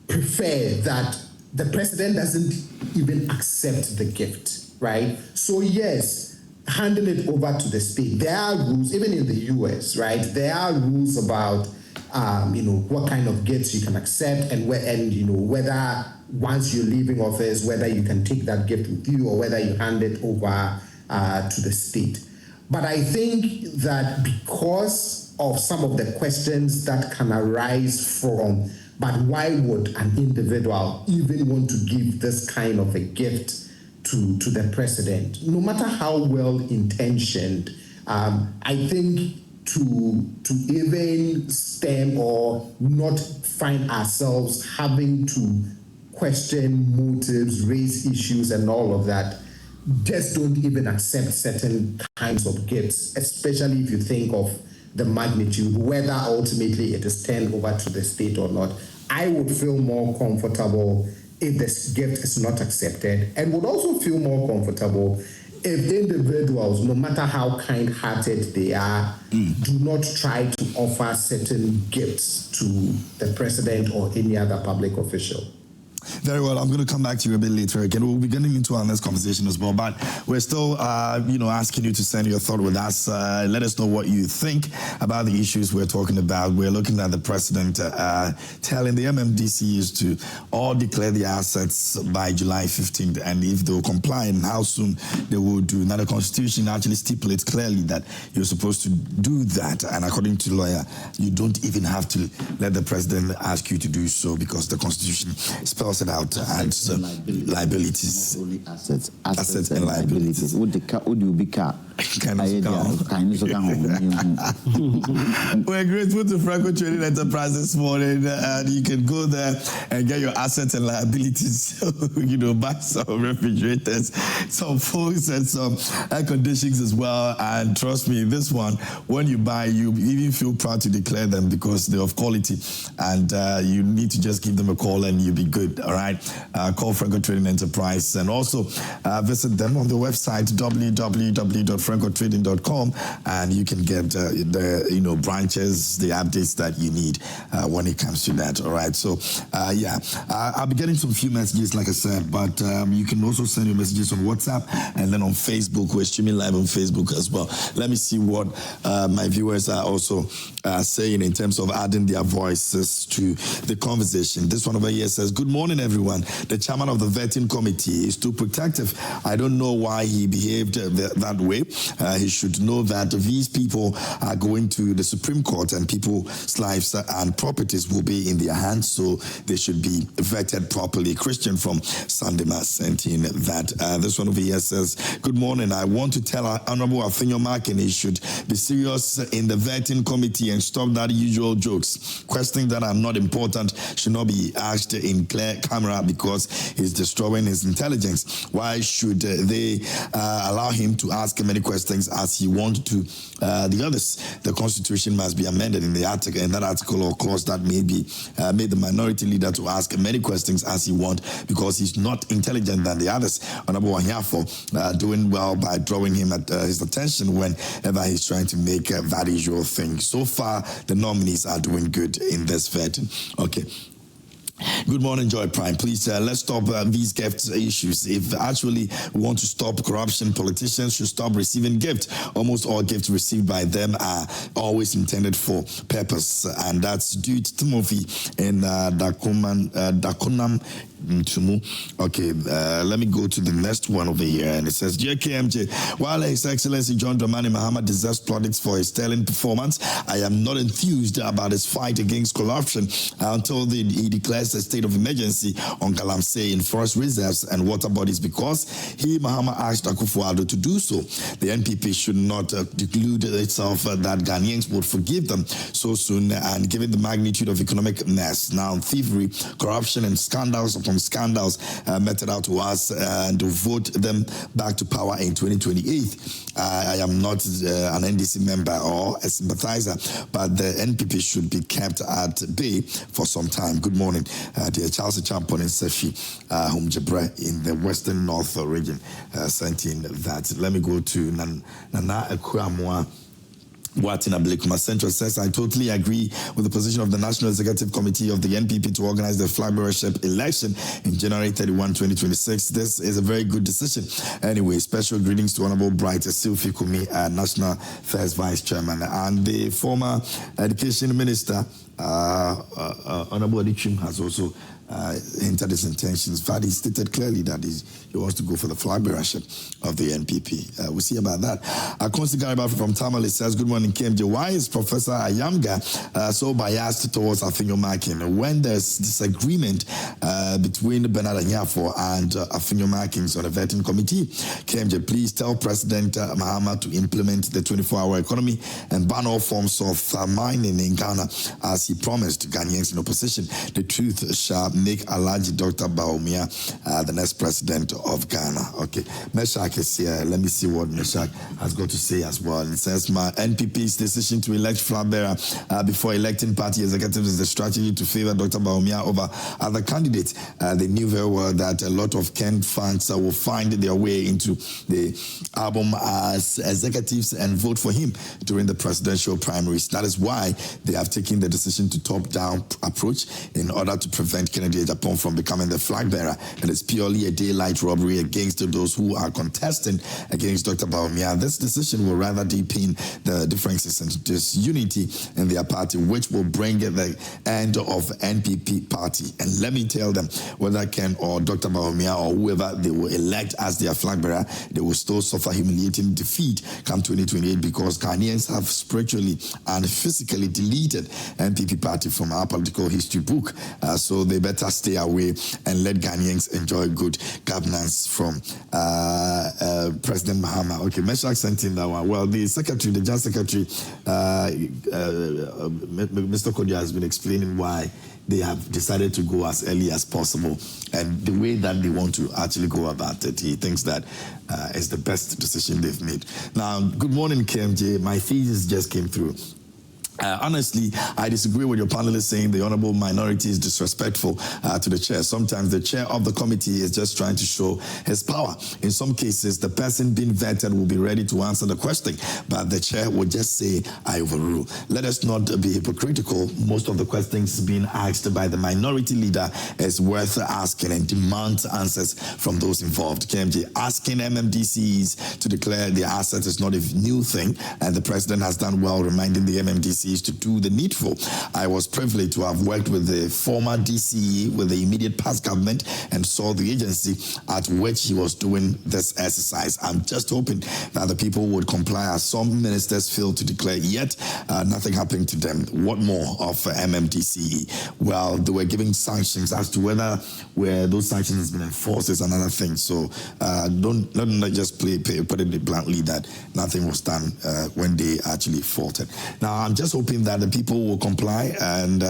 prefer that the president doesn't even accept the gift, right? So yes, handing it over to the state. There are rules, even in the US, right? There are rules about what kind of gifts you can accept and whether once you're leaving office, whether you can take that gift with you or whether you hand it over to the state. But I think that because of some of the questions that can arise from, but why would an individual even want to give this kind of a gift to the president, no matter how well intentioned? I think to even stem or not find ourselves having to question motives, raise issues, and all of that, just don't even accept certain kinds of gifts, especially if you think of the magnitude, whether ultimately it is turned over to the state or not. I would feel more comfortable if this gift is not accepted, and would also feel more comfortable if individuals, no matter how kind-hearted they are, do not try to offer certain gifts to the president or any other public official. Very well. I'm going to come back to you a bit later again. We'll be getting into our next conversation as well, but we're still, asking you to send your thought with us. Let us know what you think about the issues we're talking about. We're looking at the president telling the MMDCEs to all declare their assets by July 15th, and if they will comply, and how soon they will do. Now, the Constitution actually stipulates clearly that you're supposed to do that, and according to the lawyer, you don't even have to let the president ask you to do so because the Constitution spells it out as liabilities. Not only assets and liabilities. Would you be car? We're grateful to Franco Trading Enterprise this morning, and you can go there and get your assets and liabilities. Buy some refrigerators, some phones, and some air conditionings as well. And trust me, this one, when you buy, you even feel proud to declare them because they're of quality, and you need to just give them a call and you'll be good. All right, call Franco Trading Enterprise, and also visit them on the website www.franco.com. francotrading.com, and you can get the branches, the updates that you need when it comes to that. All right. So I'll be getting some few messages, like I said, but you can also send your messages on WhatsApp and then on Facebook. We're streaming live on Facebook as well. Let me see what my viewers are also saying in terms of adding their voices to the conversation. This one over here says, good morning, everyone. The chairman of the vetting committee is too protective. I don't know why he behaved that way. He should know that these people are going to the Supreme Court and people's lives and properties will be in their hands, so they should be vetted properly. Christian from Sandema sent in that. This one over here says, good morning. I want to tell our Honorable Ayamga he should be serious in the vetting committee and stop that usual jokes. Questions that are not important should not be asked in clear camera because he's destroying his intelligence. Why should they allow him to ask many questions as he wants to the others? The Constitution must be amended in the article, in that article or clause that may be made the minority leader to ask many questions as he wants because he's not intelligent than the others. Honorable Ayamga doing well by drawing him at his attention whenever he's trying to make that usual thing. So far, the nominees are doing good in this vetting. Okay. Good morning, Joy Prime. Please, let's stop these gift issues. If actually we want to stop corruption, politicians should stop receiving gifts. Almost all gifts received by them are always intended for purpose. And that's due to Timothy in Dakonam. Okay, let me go to the next one over here. And it says, Dear KMJ, while His Excellency John Dramani Mahama deserves plaudits for his sterling performance, I am not enthused about his fight against corruption until he declares a state of emergency on Galamsey in forest reserves and water bodies because Mahama asked Akufo-Addo to do so. The NPP should not delude itself that Ghanaians would forgive them so soon, and given the magnitude of economic mess, now thievery, corruption, and scandals upon scandals meted out to us, and to vote them back to power in 2028. I am not an NDC member or a sympathizer, but the NPP should be kept at bay for some time. Good morning, dear Charles Champon and Sefi Humjebre in the Western North region sent in that. Let me go to Nana Ekuamwa. Watina Blakuma Central says, I totally agree with the position of the National Executive Committee of the NPP to organize the flag bearership election in January 31, 2026. This is a very good decision. Anyway, special greetings to Honorable Bright Silfi Kumi, National Affairs Vice Chairman, and the former Education Minister, Honorable Adichim, has also hinted his intentions. In fact, he stated clearly that he wants to go for the flag bearership of the NPP. We'll see about that. Akonsi Gariba from Tamale says, good morning, KMJ. Why is Professor Ayamga so biased towards Ayamga when there's disagreement between Bernard Anyafo and Ayamga on a vetting committee? KMJ, please tell President Mahama to implement the 24-hour economy and ban all forms of mining in Ghana as he promised Ghanaians in opposition. The truth shall make Alhaji Dr. Bawumia the next president of Ghana. Okay, Meshach is here. Let me see what Meshach has got to say as well. It says, my NPP's decision to elect flag bearer before electing party executives is a strategy to favor Dr. Bawumia over other candidates. They knew very well that a lot of Kent fans will find their way into the album as executives and vote for him during the presidential primaries. That is why they have taken the decision to top-down approach in order to prevent Kennedy Japan from becoming the flag bearer. And it's purely a daylight robbery against those who are contesting against Dr. Bawumia. This decision will rather deepen the differences and disunity in their party, which will bring the end of NPP party. And let me tell them, whether Ken or Dr. Bawumia or whoever they will elect as their flag bearer, they will still suffer humiliating defeat come 2028 because Ghanaians have spiritually and physically deleted NPP party from our political history book. So they better stay away and let Ghanaians enjoy good governance from President Mahama. Okay, Meshach sent in that one. Well, the secretary, the General Secretary, Mr. Kodia, has been explaining why they have decided to go as early as possible and the way that they want to actually go about it. He thinks that is the best decision they've made. Now, good morning, KMJ. My thesis just came through. Honestly, I disagree with your panelists saying the honorable minority is disrespectful to the chair. Sometimes the chair of the committee is just trying to show his power. In some cases, the person being vetted will be ready to answer the question, but the chair will just say, I overrule. Let us not be hypocritical. Most of the questions being asked by the minority leader is worth asking and demands answers from those involved. KMJ, asking MMDCEs to declare their assets is not a new thing, and the president has done well reminding the MMDCEs to do the needful. I was privileged to have worked with the former DCE with the immediate past government and saw the agency at which he was doing this exercise. I'm just hoping that the people would comply, as some ministers failed to declare, yet nothing happened to them. What more of MMDCE? Well, they were giving sanctions. As to whether those sanctions has been enforced is another thing. So don't just put it bluntly that nothing was done when they actually faulted. Now, I'm just hoping that the people will comply. And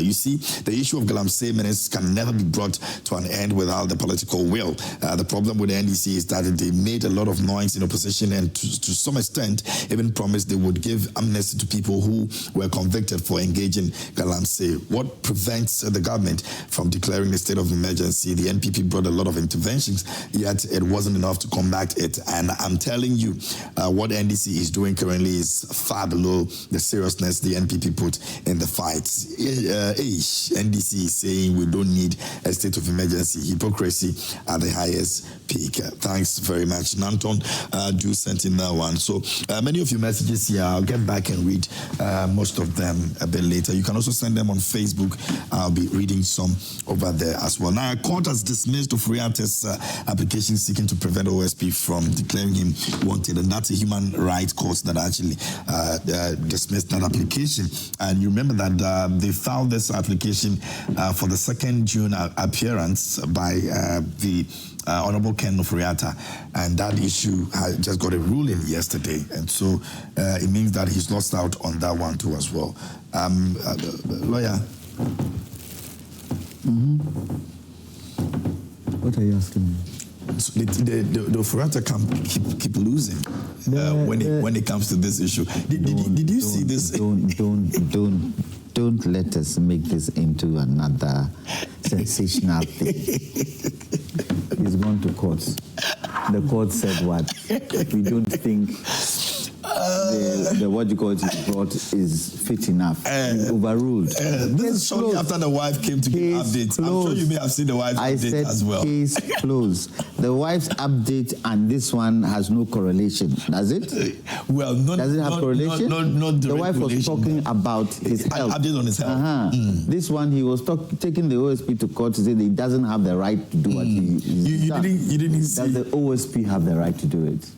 you see, the issue of Galamsey minutes can never be brought to an end without the political will. The problem with the NDC is that they made a lot of noise in opposition and to some extent even promised they would give amnesty to people who were convicted for engaging Galamsey. What prevents the government from declaring a state of emergency? The NPP brought a lot of interventions, yet it wasn't enough to combat it. And I'm telling you, what NDC is doing currently is far below the seriousness the NPP put in the fight. NDC is saying we don't need a state of emergency. Hypocrisy at the highest peak. Thanks very much. Nanton do sent in that one. So many of your messages here, I'll get back and read most of them a bit later. You can also send them on Facebook. I'll be reading some over there as well. Now, a court has dismissed Ofori-Atta's application seeking to prevent OSP from declaring him wanted, and that's a human rights court that actually dismissed that application. And you remember that they filed this application for the 2nd June appearance by the Honorable Ken Ofori-Atta, and that issue just got a ruling yesterday, and so it means that he's lost out on that one too as well. Lawyer. What are you asking me? So the Ofori-Atta can keep losing when it comes to this issue. Did you see this? Don't let us make this into another sensational thing. He's gone to courts. The court said what? We don't think the what you call it brought is fit enough. Overruled. This is shortly after the wife came to give updates. I'm sure you may have seen the wife's update as well. Case closed. The wife's update and this one has no correlation. Does it? Well, does it have correlation? Not the wife was talking about his health. Update on his health. This one, he was taking the OSP to court to say that he doesn't have the right to do what he done. You didn't see. Does the OSP have the right to do it?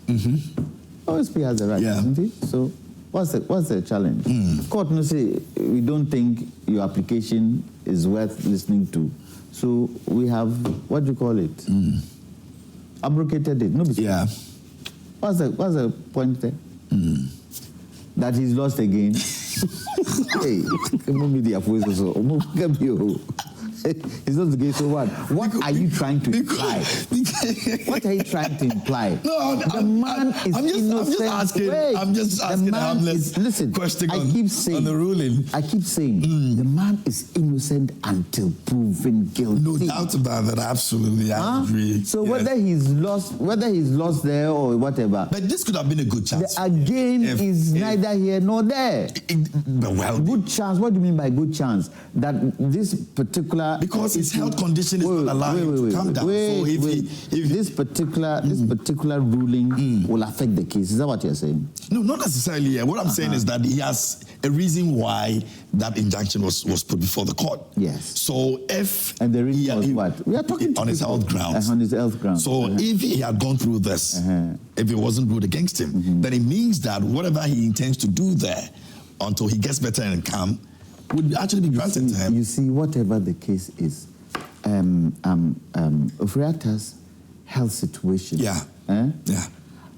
OSP has the right, doesn't it? So what's the challenge? Court no say we don't think your application is worth listening to. So we have, what do you call it? Abrogated it. No, what's the point there? That he's lost again. Hey, it's not the case. So what? What are you trying to imply? What are you trying to imply? No, the man is innocent. I'm just asking a harmless question on the ruling. I keep saying the man is innocent until proven guilty. No doubt about that. Absolutely, I agree. So whether he's lost there or whatever. But this could have been a good chance. The again is neither here nor there. Well, good chance. What do you mean by good chance? That this particular because his health condition is not allowing him to come down. So if this particular ruling will affect the case, is that what you're saying? No, not necessarily. What I'm saying is that he has a reason why that injunction was put before the court. Yes. So if and the reason was what? We are talking on his health grounds. On his health grounds. So if he had gone through this, if it wasn't ruled against him, then it means that whatever he intends to do there until he gets better and calm would actually be granted to him. You see, whatever the case is, Ofori-Atta's health situation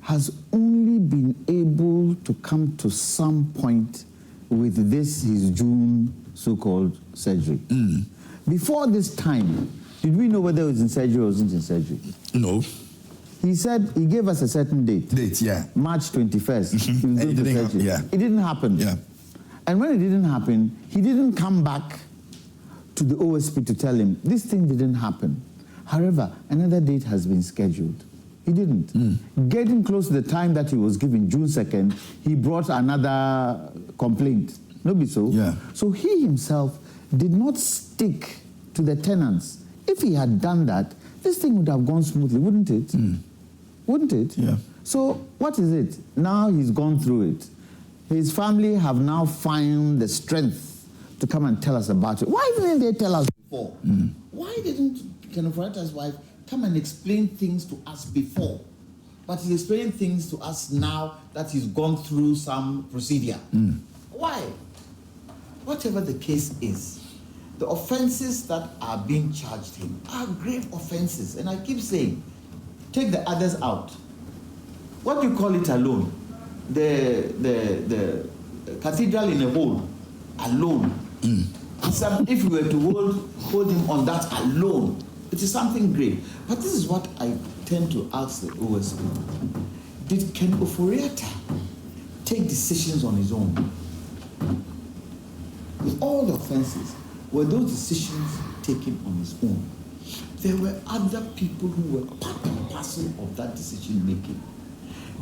has only been able to come to some point with this his June so-called surgery. Before this time, did we know whether it was in surgery or wasn't in surgery? No. He said he gave us a certain date. March 21st. It didn't happen. It didn't happen. And when it didn't happen, he didn't come back to the OSP to tell him, this thing didn't happen. However, another date has been scheduled. He didn't. Getting close to the time that he was given, June 2nd, he brought another complaint. No be so? Yeah. So he himself did not stick to the tenants. If he had done that, this thing would have gone smoothly, wouldn't it? Wouldn't it? Yeah. So what is it? Now he's gone through it. His family have now found the strength to come and tell us about it. Why didn't they tell us before? Why didn't Ofori-Atta's wife come and explain things to us before? But he's explaining things to us now that he's gone through some procedure. Why? Whatever the case is, the offenses that are being charged him are grave offenses. And I keep saying, take the others out. What do you call it alone? The cathedral in a hole, alone. If we were to hold him on that alone, it is something great. But this is what I tend to ask the OSP. Can Ofori-Atta take decisions on his own? With all the offenses, were those decisions taken on his own? There were other people who were part and parcel of that decision making.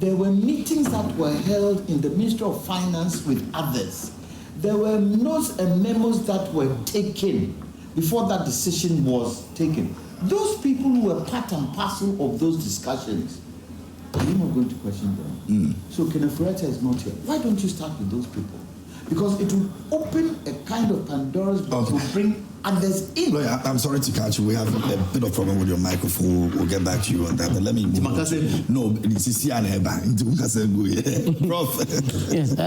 There were meetings that were held in the Ministry of Finance with others. There were notes and memos that were taken before that decision was taken. Those people who were part and parcel of those discussions, are you not going to question them? So Ofori-Atta is not here. Why don't you start with those people? Because it will open a kind of Pandora's box to bring others in. Lawyer, I'm sorry to catch you. We have a bit of problem with your microphone. We'll get back to you on that. But let me move on. No, this is Prof. Yes,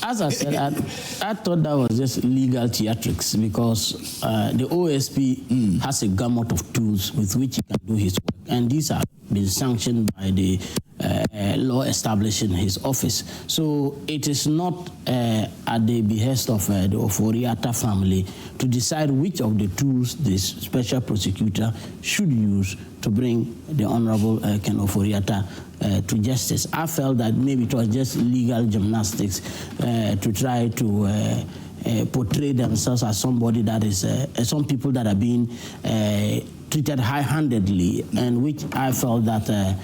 as I said, I thought that was just legal theatrics because the OSP has a gamut of tools with which he can do his work, and these have been sanctioned by the law establishing his office. So it is not at the behest of the Ofori-Atta family to decide which of the tools this special prosecutor should use to bring the Honorable Ken Ofori-Atta to justice. I felt that maybe it was just legal gymnastics to try to portray themselves as somebody that is, some people that are being treated high-handedly, and which I felt that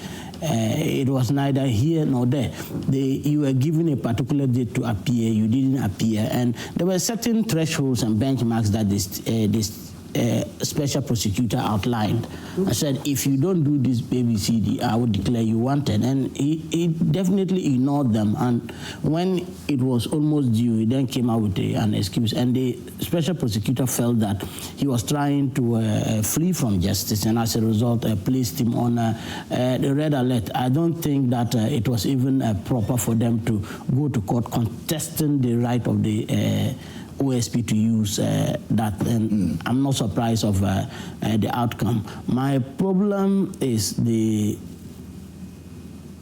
it was neither here nor there. You were given a particular date to appear, you didn't appear, and there were certain thresholds and benchmarks that this special prosecutor outlined. I said, if you don't do this ABCD, I would declare you wanted. And he definitely ignored them. And when it was almost due, he then came out with an excuse. And the special prosecutor felt that he was trying to flee from justice, and as a result, placed him on the red alert. I don't think that it was even proper for them to go to court contesting the right of the OSP to use that, and I'm not surprised of the outcome. My problem is the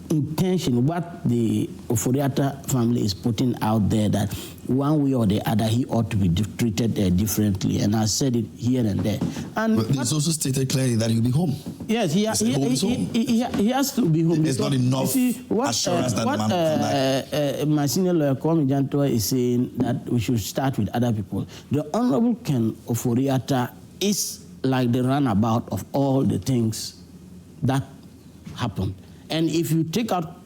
intention, what the Ofori-Atta family is putting out there, that one way or the other he ought to be treated differently, and I said it here and there. And but it's also stated clearly that he'll be home. Yes, he has to be home. It's not enough assurance that the man my senior lawyer, Kwame Jantua, is saying that we should start with other people. The Honorable Ken Ofori-Atta is like the runabout of all the things that happened. And if you take out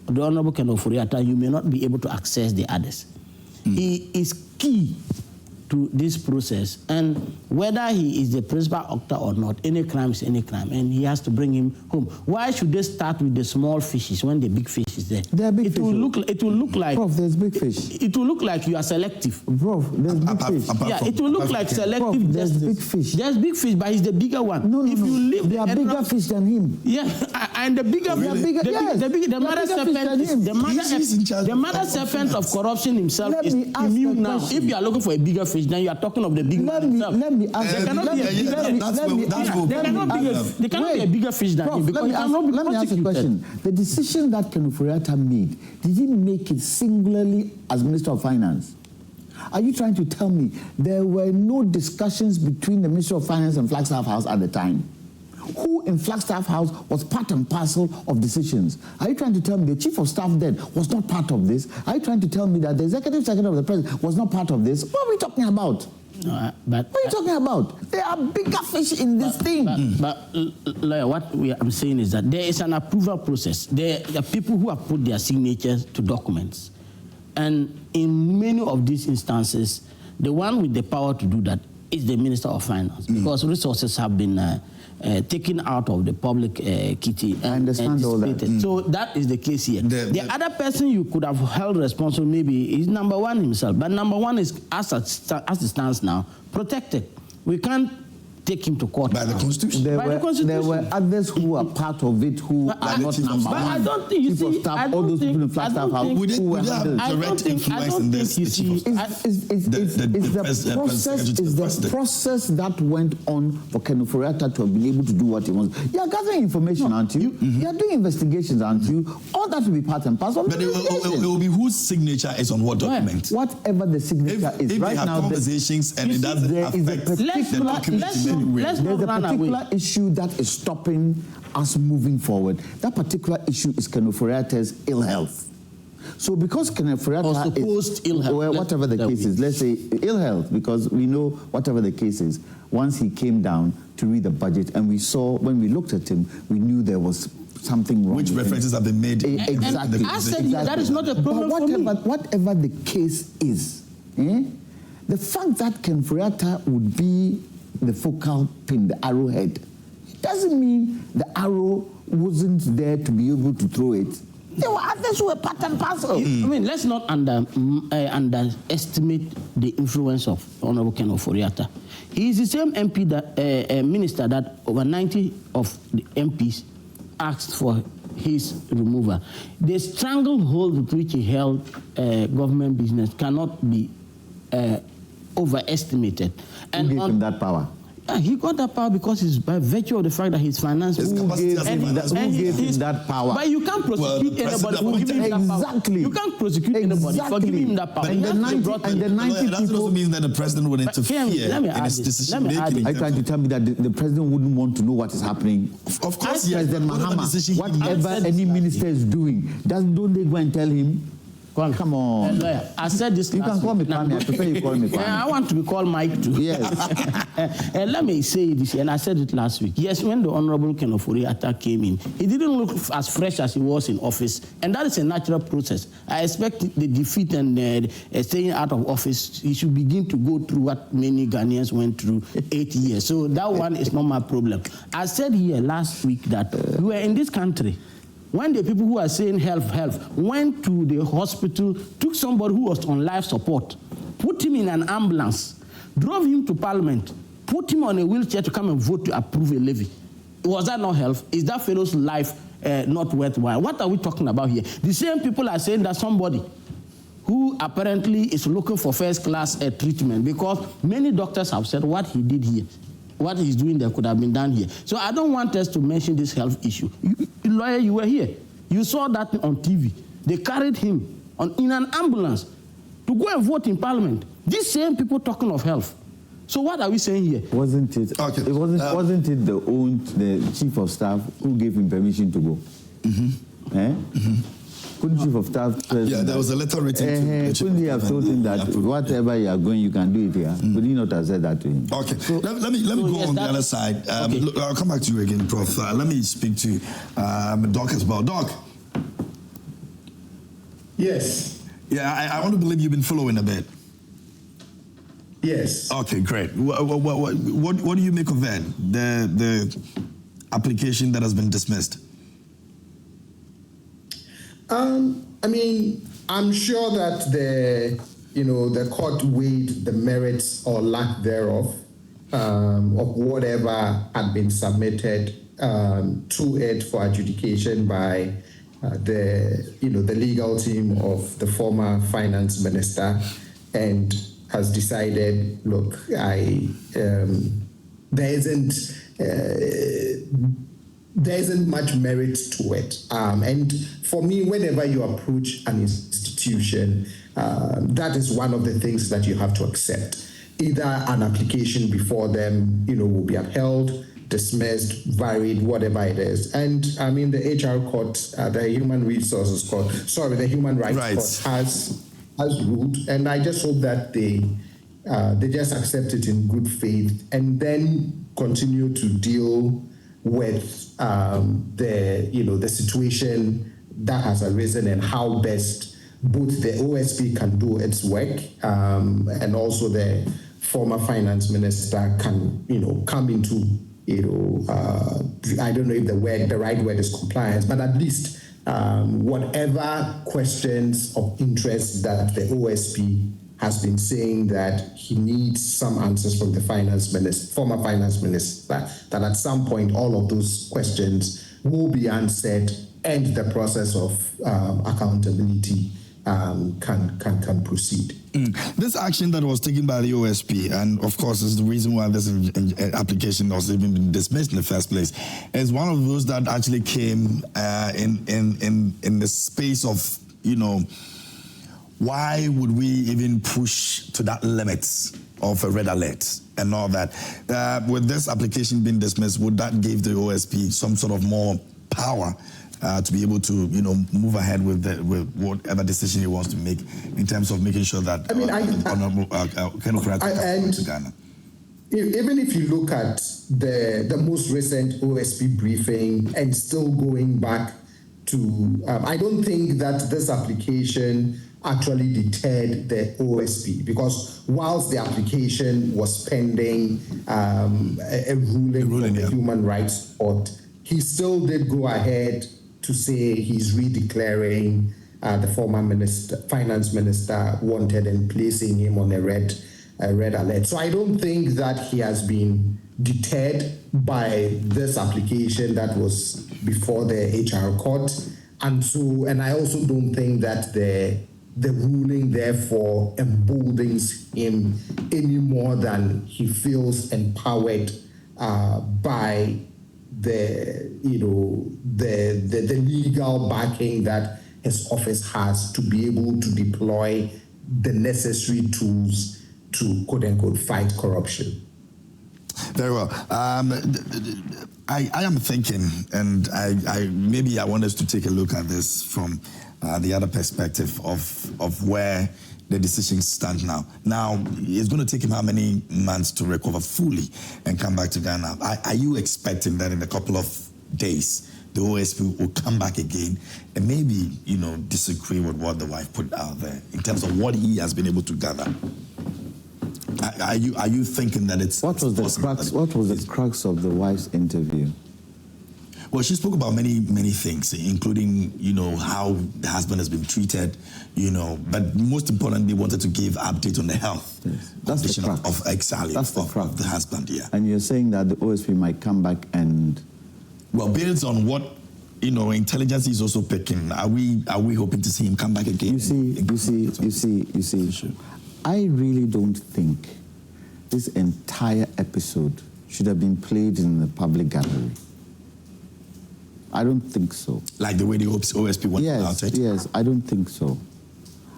the Honorable Ken Ofori-Atta, you may not be able to access the others. He is key to this process, and whether he is the principal actor or not, any crime is any crime, and he has to bring him home. Why should they start with the small fishes when the big fish is there? There are big fish. It will look like, Prof, there's big fish. It will look like you are selective. Prof, there's big fish. Yeah, it will look like selective. Prof, there's big fish. There's big fish, but he's the bigger one. No, if you leave there are bigger fish than him. Yeah, and the bigger, the mother serpent, the mother serpent of corruption himself is immune now. If you are looking for a bigger fish, then you are talking of the big one himself. Let me ask There cannot be a bigger fish than him, because let me ask a question. The decision that Ken Ofori-Atta made, did he make it singularly as Minister of Finance? Are you trying to tell me there were no discussions between the Minister of Finance and Flagstaff House at the time? Who in Flagstaff House was part and parcel of decisions? Are you trying to tell me the chief of staff then was not part of this? Are you trying to tell me that the executive secretary of the president was not part of this? What are we talking about? No, but what are you talking about? There are bigger fish in this thing. But what I'm saying is that there is an approval process. There are people who have put their signatures to documents. And in many of these instances, the one with the power to do that is the Minister of Finance, because resources have been taken out of the public kitty. I understand all that. So that is the case here. The other person you could have held responsible maybe is number one himself. But number one is, as it stands now, protected. We can't take him to court. By the Constitution? There were others who are part of it who are not number one. I don't think, you see, all those people in Flagstaff House who were direct influence in this. It's the process that went on for Ken Ofori-Atta to have been able to do what he wants. You are gathering information, aren't you? You are doing investigations, aren't you? All that will be part and parcel. But it will be whose signature is on what document? Whatever the signature is. If right they have now, conversations and it doesn't affect the document. There's a particular issue that is stopping us moving forward. That particular issue is Ken Ofori-Atta's ill health. So because Ken Ofori-Atta is ill health, well, whatever the case is, let's say ill health, because we know whatever the case is, once he came down to read the budget and we saw, when we looked at him, we knew there was something wrong. Which references have been made? Exactly. I said that is not a problem for me. Whatever the case is, the fact that Ken Ofori-Atta would be the focal pin, the arrowhead, it doesn't mean the arrow wasn't there to be able to throw it. There were others who were part and parcel. I mean, let's not underestimate the influence of Honorable Ken Ofori-Atta. He is the same MP that minister that over 90 of the MPs asked for his removal. The stranglehold with which he held government business cannot be overestimated. Who gave him that power? He got that power because it's by virtue of the fact that he's financed. Who gave him that power? But you can't prosecute anybody for giving him that power. Exactly. You can't prosecute anybody for giving him that power. And the 90 that people... also means that the president would interfere in his decision making. Are you trying to tell me that the president wouldn't want to know what is happening? Of course, yes. President Mahama, whatever any minister is doing, don't they go and tell him? Come on. I said this. You can call me Kwame. I prefer you call me Kwame. I want to be called Mike too. Yes. Let me say this, and I said it last week. Yes, when the Honorable Ken Ofori-Atta came in, he didn't look as fresh as he was in office, and that is a natural process. I expect the defeat and staying out of office, he should begin to go through what many Ghanaians went through 8 years. So that one is not my problem. I said here last week that we were in this country when the people who are saying health went to the hospital, took somebody who was on life support, put him in an ambulance, drove him to parliament, put him on a wheelchair to come and vote to approve a levy. Was that not health? Is that fellow's life not worthwhile? What are we talking about here? The same people are saying that somebody who apparently is looking for first-class treatment, because many doctors have said what he did here, what he's doing there could have been done here. So I don't want us to mention this health issue. Lawyer, you were here. You saw that on TV. They carried him in an ambulance to go and vote in parliament. These same people talking of health. So what are we saying here? Wasn't it? Okay. It wasn't it the chief of staff who gave him permission to go? Couldn't chief of staff? There was a letter written. Couldn't he have told him that whatever you are going, you can do it here? Could he not have said that to him? Okay. So, let me go on the other side. Look, I'll come back to you again, Prof. Let me speak to Doc as well. Doc. Yes. Yeah, I want to believe you've been following a bit. Yes. Okay, great. What do you make of that? The application that has been dismissed. I mean, I'm sure that the court weighed the merits or lack thereof of whatever had been submitted to it for adjudication by the legal team of the former finance minister, and has decided, look, there isn't much merit to it. And for me, whenever you approach an institution, that is one of the things that you have to accept. Either an application before them, will be upheld, dismissed, varied, whatever it is. And I mean, the HR court, the Human Resources Court, the Human Rights Court has ruled, and I just hope that they just accept it in good faith and then continue to deal with the situation that has arisen and how best both the OSP can do its work and also the former finance minister can come into I don't know if the right word is compliance, but at least whatever questions of interest that the OSP has been saying that he needs some answers from the former finance minister, that at some point all of those questions will be answered and the process of accountability can proceed. This action that was taken by the OSP, and of course is the reason why this application was even been dismissed in the first place, is one of those that actually came in the space of, why would we even push to that limit of a red alert and all that? With this application being dismissed, would that give the OSP some sort of more power to be able to, move ahead with whatever decision he wants to make in terms of making sure that Honorable comes to Ghana? Even if you look at the most recent OSP briefing and still going back to, I don't think that this application actually deterred the OSP, because whilst the application was pending a ruling from the Human Rights Court, he still did go ahead to say he's redeclaring the former finance minister wanted and placing him on a red alert. So I don't think that he has been deterred by this application that was before the HR court, and I also don't think that the ruling therefore emboldens him any more than he feels empowered by the legal backing that his office has to be able to deploy the necessary tools to quote unquote fight corruption. Very well. I am thinking, and I want us to take a look at this from the other perspective of where the decisions stand now. Now, it's going to take him how many months to recover fully and come back to Ghana? Are you expecting that in a couple of days, the OSP will come back again and maybe, disagree with what the wife put out there in terms of what he has been able to gather? Are you thinking that it's What was the crux of the wife's interview? Well, she spoke about many things, including, how the husband has been treated, but most importantly, wanted to give update on the health condition of the husband, yeah. And you're saying that the OSP might come back and... Well, based on what, intelligence is also picking, are we hoping to see him come back again? You see, sure. I really don't think this entire episode should have been played in the public gallery. I don't think so. Like the way the OSP went about it? Yes, I don't think so.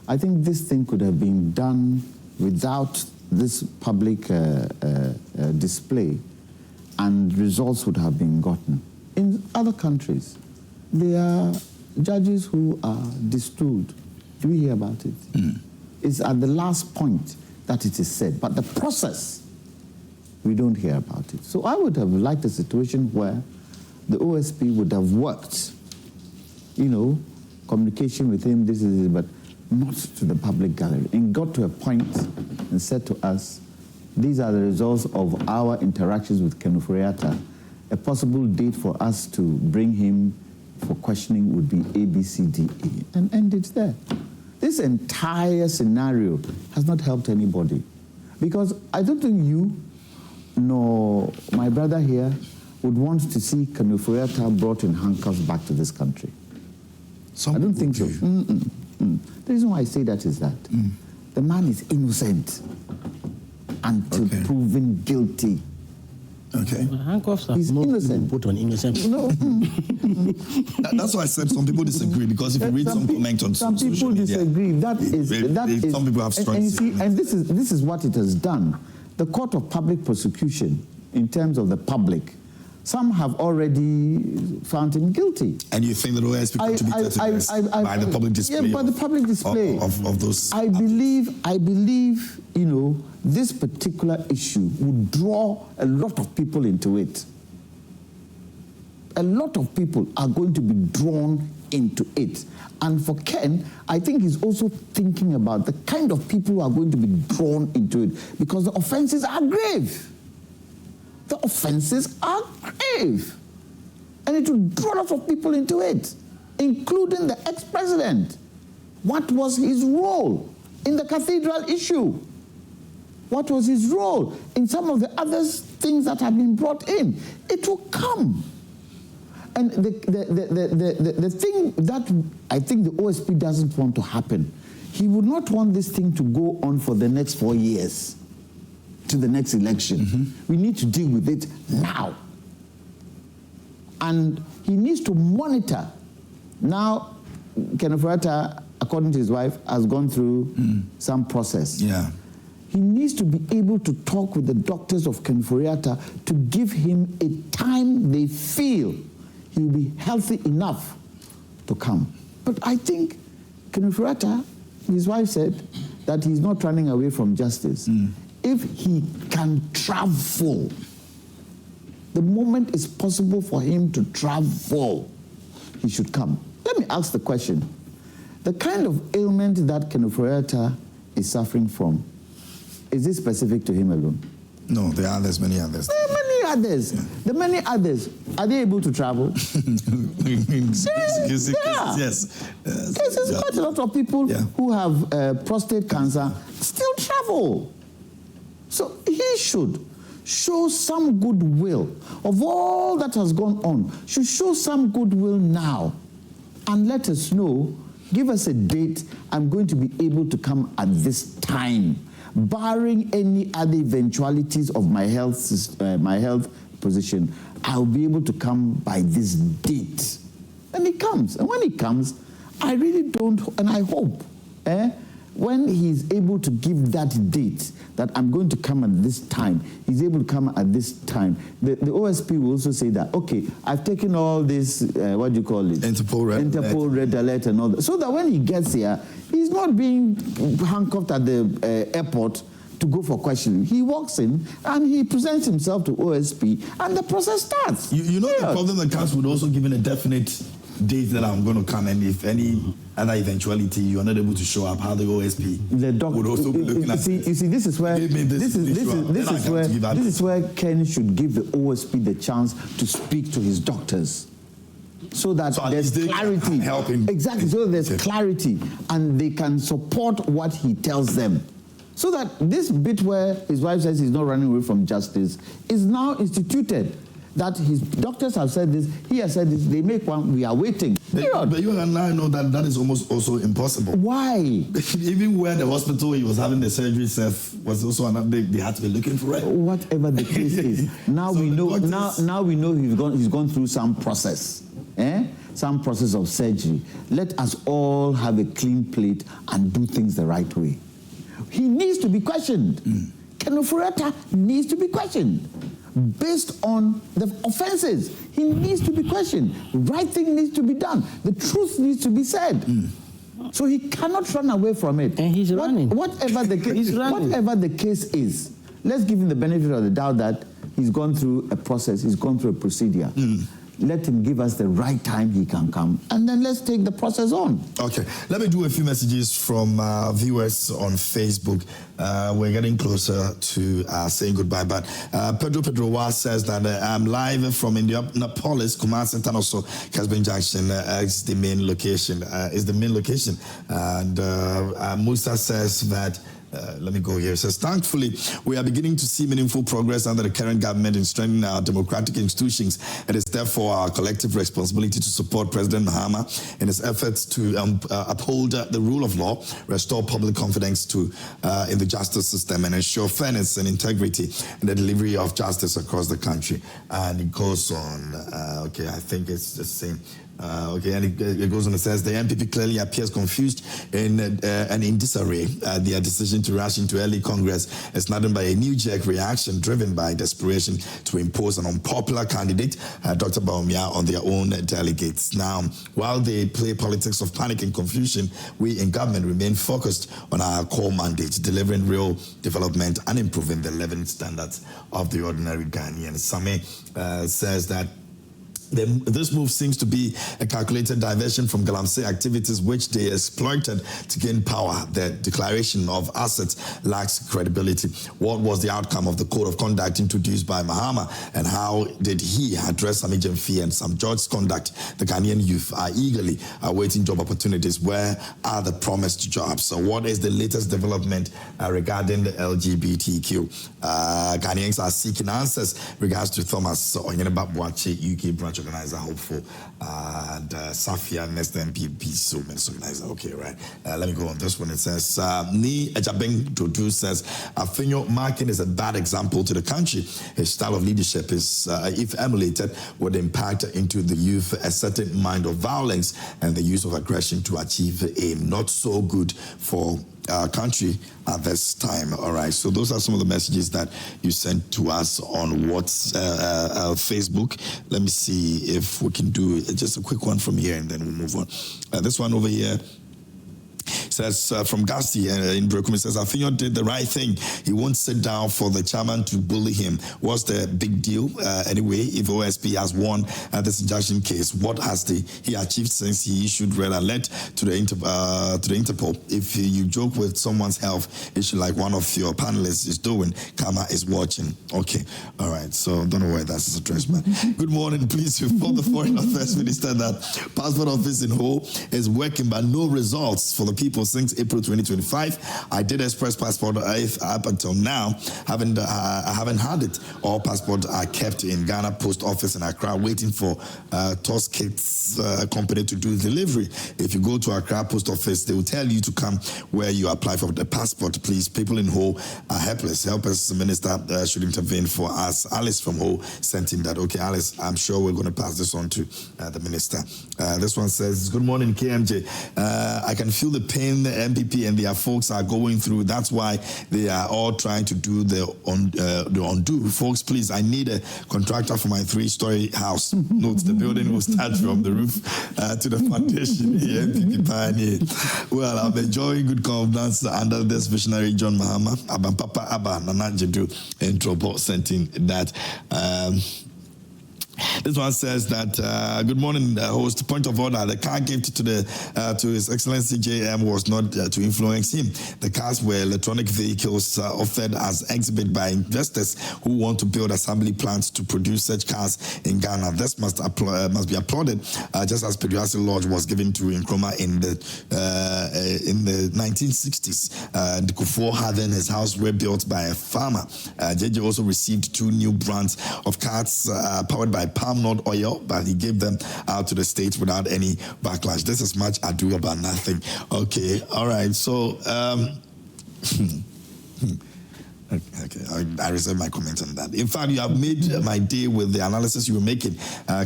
I think this thing could have been done without this public display, and results would have been gotten. In other countries, there are judges who are disturbed. Do we hear about it? It's at the last point that it is said, but the process, we don't hear about it. So I would have liked a situation where the OSP would have worked, communication with him, this is it, but not to the public gallery, and got to a point and said to us, these are the results of our interactions with Ofori-Atta. A possible date for us to bring him for questioning would be ABCDE, and end it there. This entire scenario has not helped anybody, because I don't think you nor my brother here would want to see Ofori-Atta brought in handcuffs back to this country. I don't think so. The reason why I say that is that the man is innocent until proven guilty. Okay. Handcuffs are He's innocent. Put on innocent. That's why I said some people disagree, because if you read some comments on some social people media, disagree. That is some people have strong. And this is what it has done. The court of public prosecution, in terms of the public, Some have already found him guilty. And you think the OSP contributed to this by the public display? Yeah, by the public display of those. I believe, you know, this particular issue would draw a lot of people into it. A lot of people are going to be drawn into it. And for Ken, I think he's also thinking about the kind of people who are going to be drawn into it, because the offenses are grave. The offenses are grave. And it will draw lots of people into it, including the ex-president. What was his role in the cathedral issue? What was his role in some of the other things that have been brought in? It will come. And the thing that I think the OSP doesn't want to happen, he would not want this thing to go on for the next 4 years to the next election. Mm-hmm. We need to deal with it now. And he needs to monitor. Now, Ofori-Atta, according to his wife, has gone through some process. Yeah. He needs to be able to talk with the doctors of Ofori-Atta to give him a time they feel he will be healthy enough to come. But I think Ofori-Atta, his wife said that he's not running away from justice. If he can travel, the moment it's possible for him to travel, he should come. Let me ask the question. The kind of ailment that Ofori-Atta is suffering from, is this specific to him alone? No, there are others, many others. There are many others. Yeah. The many others, are they able to travel? Yes. There's quite a lot of people who have prostate cancer still travel. So he should show some goodwill of all that has gone on. Should show some goodwill now and let us know, give us a date, I'm going to be able to come at this time, barring any other eventualities of my health position. I'll be able to come by this date. And he comes. And when he comes, I really don't, and I hope, when he's able to give that date, that I'm going to come at this time, he's able to come at this time. The OSP will also say that, okay, I've taken all this, what do you call it? Interpol red alert and all that. So that when he gets here, he's not being handcuffed at the airport to go for questioning. He walks in and he presents himself to OSP and the process starts. You know, the problem that comes with also giving a definite date that I'm going to come, and if any other eventuality you're not able to show up, how the OSP would also be looking at it. You see, this is where Ken should give the OSP the chance to speak to his doctors, so that there's clarity. Exactly, so there's clarity and they can support what he tells them. So that this bit where his wife says he's not running away from justice is now instituted. That his doctors have said this, he has said this, they make one, we are waiting. But you and I know that that is almost also impossible. Why? Even where the hospital he was having the surgery was also another, they had to be looking for it. Whatever the case is, now so we know. Now we know he's gone through some process, some process of surgery. Let us all have a clean plate and do things the right way. He needs to be questioned. Ofori-Atta needs to be questioned. Based on the offenses, he needs to be questioned. The right thing needs to be done. The truth needs to be said. So he cannot run away from it. And he's running. Whatever the case is, let's give him the benefit of the doubt that he's gone through a process, he's gone through a procedure. Let him give us the right time he can come, and then let's take the process on. Okay, let me do a few messages from viewers on Facebook. We're getting closer to saying goodbye, but Pedro Wa says that I'm live from Indianapolis, Kumasi, and also Casbin Junction is the main location. And Musa says that let me go here. It says, thankfully, we are beginning to see meaningful progress under the current government in strengthening our democratic institutions. It is therefore our collective responsibility to support President Mahama in his efforts to uphold the rule of law, restore public confidence in the justice system, and ensure fairness and integrity in the delivery of justice across the country. And it goes on. Okay, I think it's the same. Okay, and it goes on and says the NPP clearly appears confused and in disarray. Their decision to rush into early Congress is nothing but a knee-jerk reaction driven by desperation to impose an unpopular candidate, Dr. Bawumia, on their own delegates. Now, while they play politics of panic and confusion, we in government remain focused on our core mandate, delivering real development and improving the living standards of the ordinary Ghanaian. Same says that this move seems to be a calculated diversion from Galamsey activities which they exploited to gain power. The declaration of assets lacks credibility. What was the outcome of the code of conduct introduced by Mahama, and how did he address Sami Gyamfi and Sam George's conduct? The Ghanaian youth are eagerly awaiting job opportunities. Where are the promised jobs? So what is the latest development regarding the LGBTQ? Ghanaians are seeking answers regards to Thomas Onyeneba Boakye, UK branch organizer, hopeful, and Safia, next MPP, so organizer. Okay, right. Let me go on this one. It says, Ni Ejabeng Dodu says, Afinyo Markin is a bad example to the country. His style of leadership is, if emulated, would impact into the youth a certain mind of violence and the use of aggression to achieve aim. Not so good for our country at this time. All right, so those are some of the messages that you sent to us on Facebook. Let me see if we can do just a quick one from here and then we'll move on. This one over here says from Gasti in Brokum, says Afinyo did the right thing. He won't sit down for the chairman to bully him. What's the big deal anyway? If OSP has won this injunction case, what has he achieved since he issued red alert to the Interpol? If you joke with someone's health issue like one of your panelists is doing, Kama is watching. Okay, all right. So don't know where that's addressed, man. Good morning, please. Before the Foreign Affairs Minister that passport office in Ho is working but no results for the people since April 2025. I did express passport up until now. I haven't had it. All passports are kept in Ghana Post Office in Accra, waiting for Toskit's company to do delivery. If you go to Accra Post Office, they will tell you to come where you apply for the passport. Please, people in Ho are helpless. Help us, the minister should intervene for us. Alice from Ho sent in that. Okay, Alice, I'm sure we're going to pass this on to the minister. This one says, good morning, KMJ. I can feel the pain the MPP and their folks are going through. That's why they are all trying to do the undo. Folks, please, I need a contractor for my 3-story house. Note, the building will start from the roof to the foundation. MPP pioneer. Well, I'm enjoying good governance under this visionary John Mahama. Abba Papa Abba Nana Jedu and Trobo sent in that. This one says that, good morning, host. Point of order, the car gift to His Excellency JM was not to influence him. The cars were electronic vehicles offered as exhibit by investors who want to build assembly plants to produce such cars in Ghana. This must be applauded, just as Peduasi Lodge was given to Nkrumah in the 1960s. The Kufuor having his house rebuilt by a farmer. JJ also received 2 new brands of cars powered by palm nut oil, but he gave them out to the states without any backlash. This is much ado about nothing. Okay, all right. So, okay, I reserve my comment on that. In fact, you have made my day with the analysis you were making.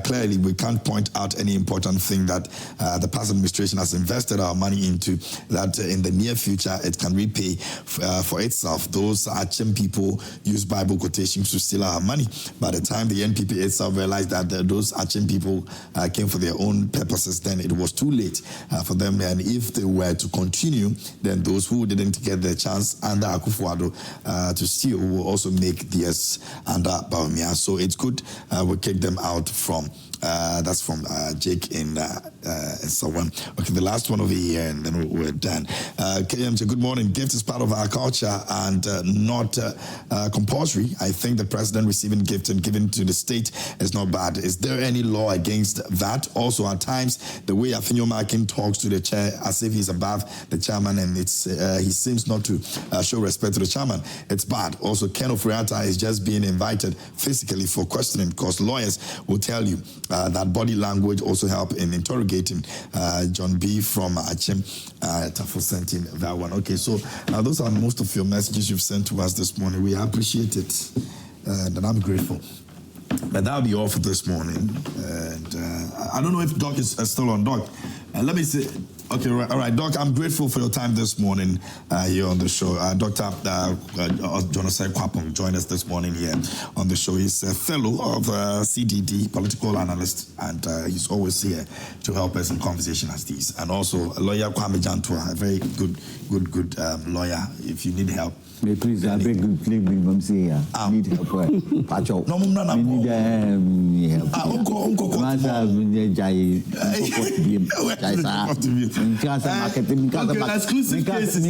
Clearly, we can't point out any important thing that the past administration has invested our money into, that in the near future it can repay for itself. Those Achim people use Bible quotations to steal our money. By the time the NPP itself realized that those Achim people came for their own purposes, then it was too late for them. And if they were to continue, then those who didn't get the chance under Akufo-Addo to steal will also make theirs under Bawumia. So it's good we kick them out from that's from Jake in so on. Okay, the last one over here, and then we're done. KMJ, good morning. Gift is part of our culture and not compulsory. I think the president receiving gift and giving to the state is not bad. Is there any law against that? Also, at times, the way Afinyo Markin talks to the chair as if he's above the chairman, and he seems not to show respect to the chairman. It's bad. Also, Ken Ofori-Atta is just being invited physically for questioning, because lawyers will tell you that body language also help in interrogating. John B. from Achim Tafo sent in that one. Okay, so those are most of your messages you've sent to us this morning. We appreciate it, and I'm grateful. But that'll be all for this morning. And I don't know if Doc is still on. Doc, let me say, okay, all right, Doc, I'm grateful for your time this morning here on the show. Dr. Jonathan Kwapong joined us this morning here on the show. He's a fellow of CDD, political analyst, and he's always here to help us in conversation as these. And also a lawyer, Kwame Jantua, a very good lawyer. If you need help. Please, I beg you, please, need help. No, need help. Exclusive cases.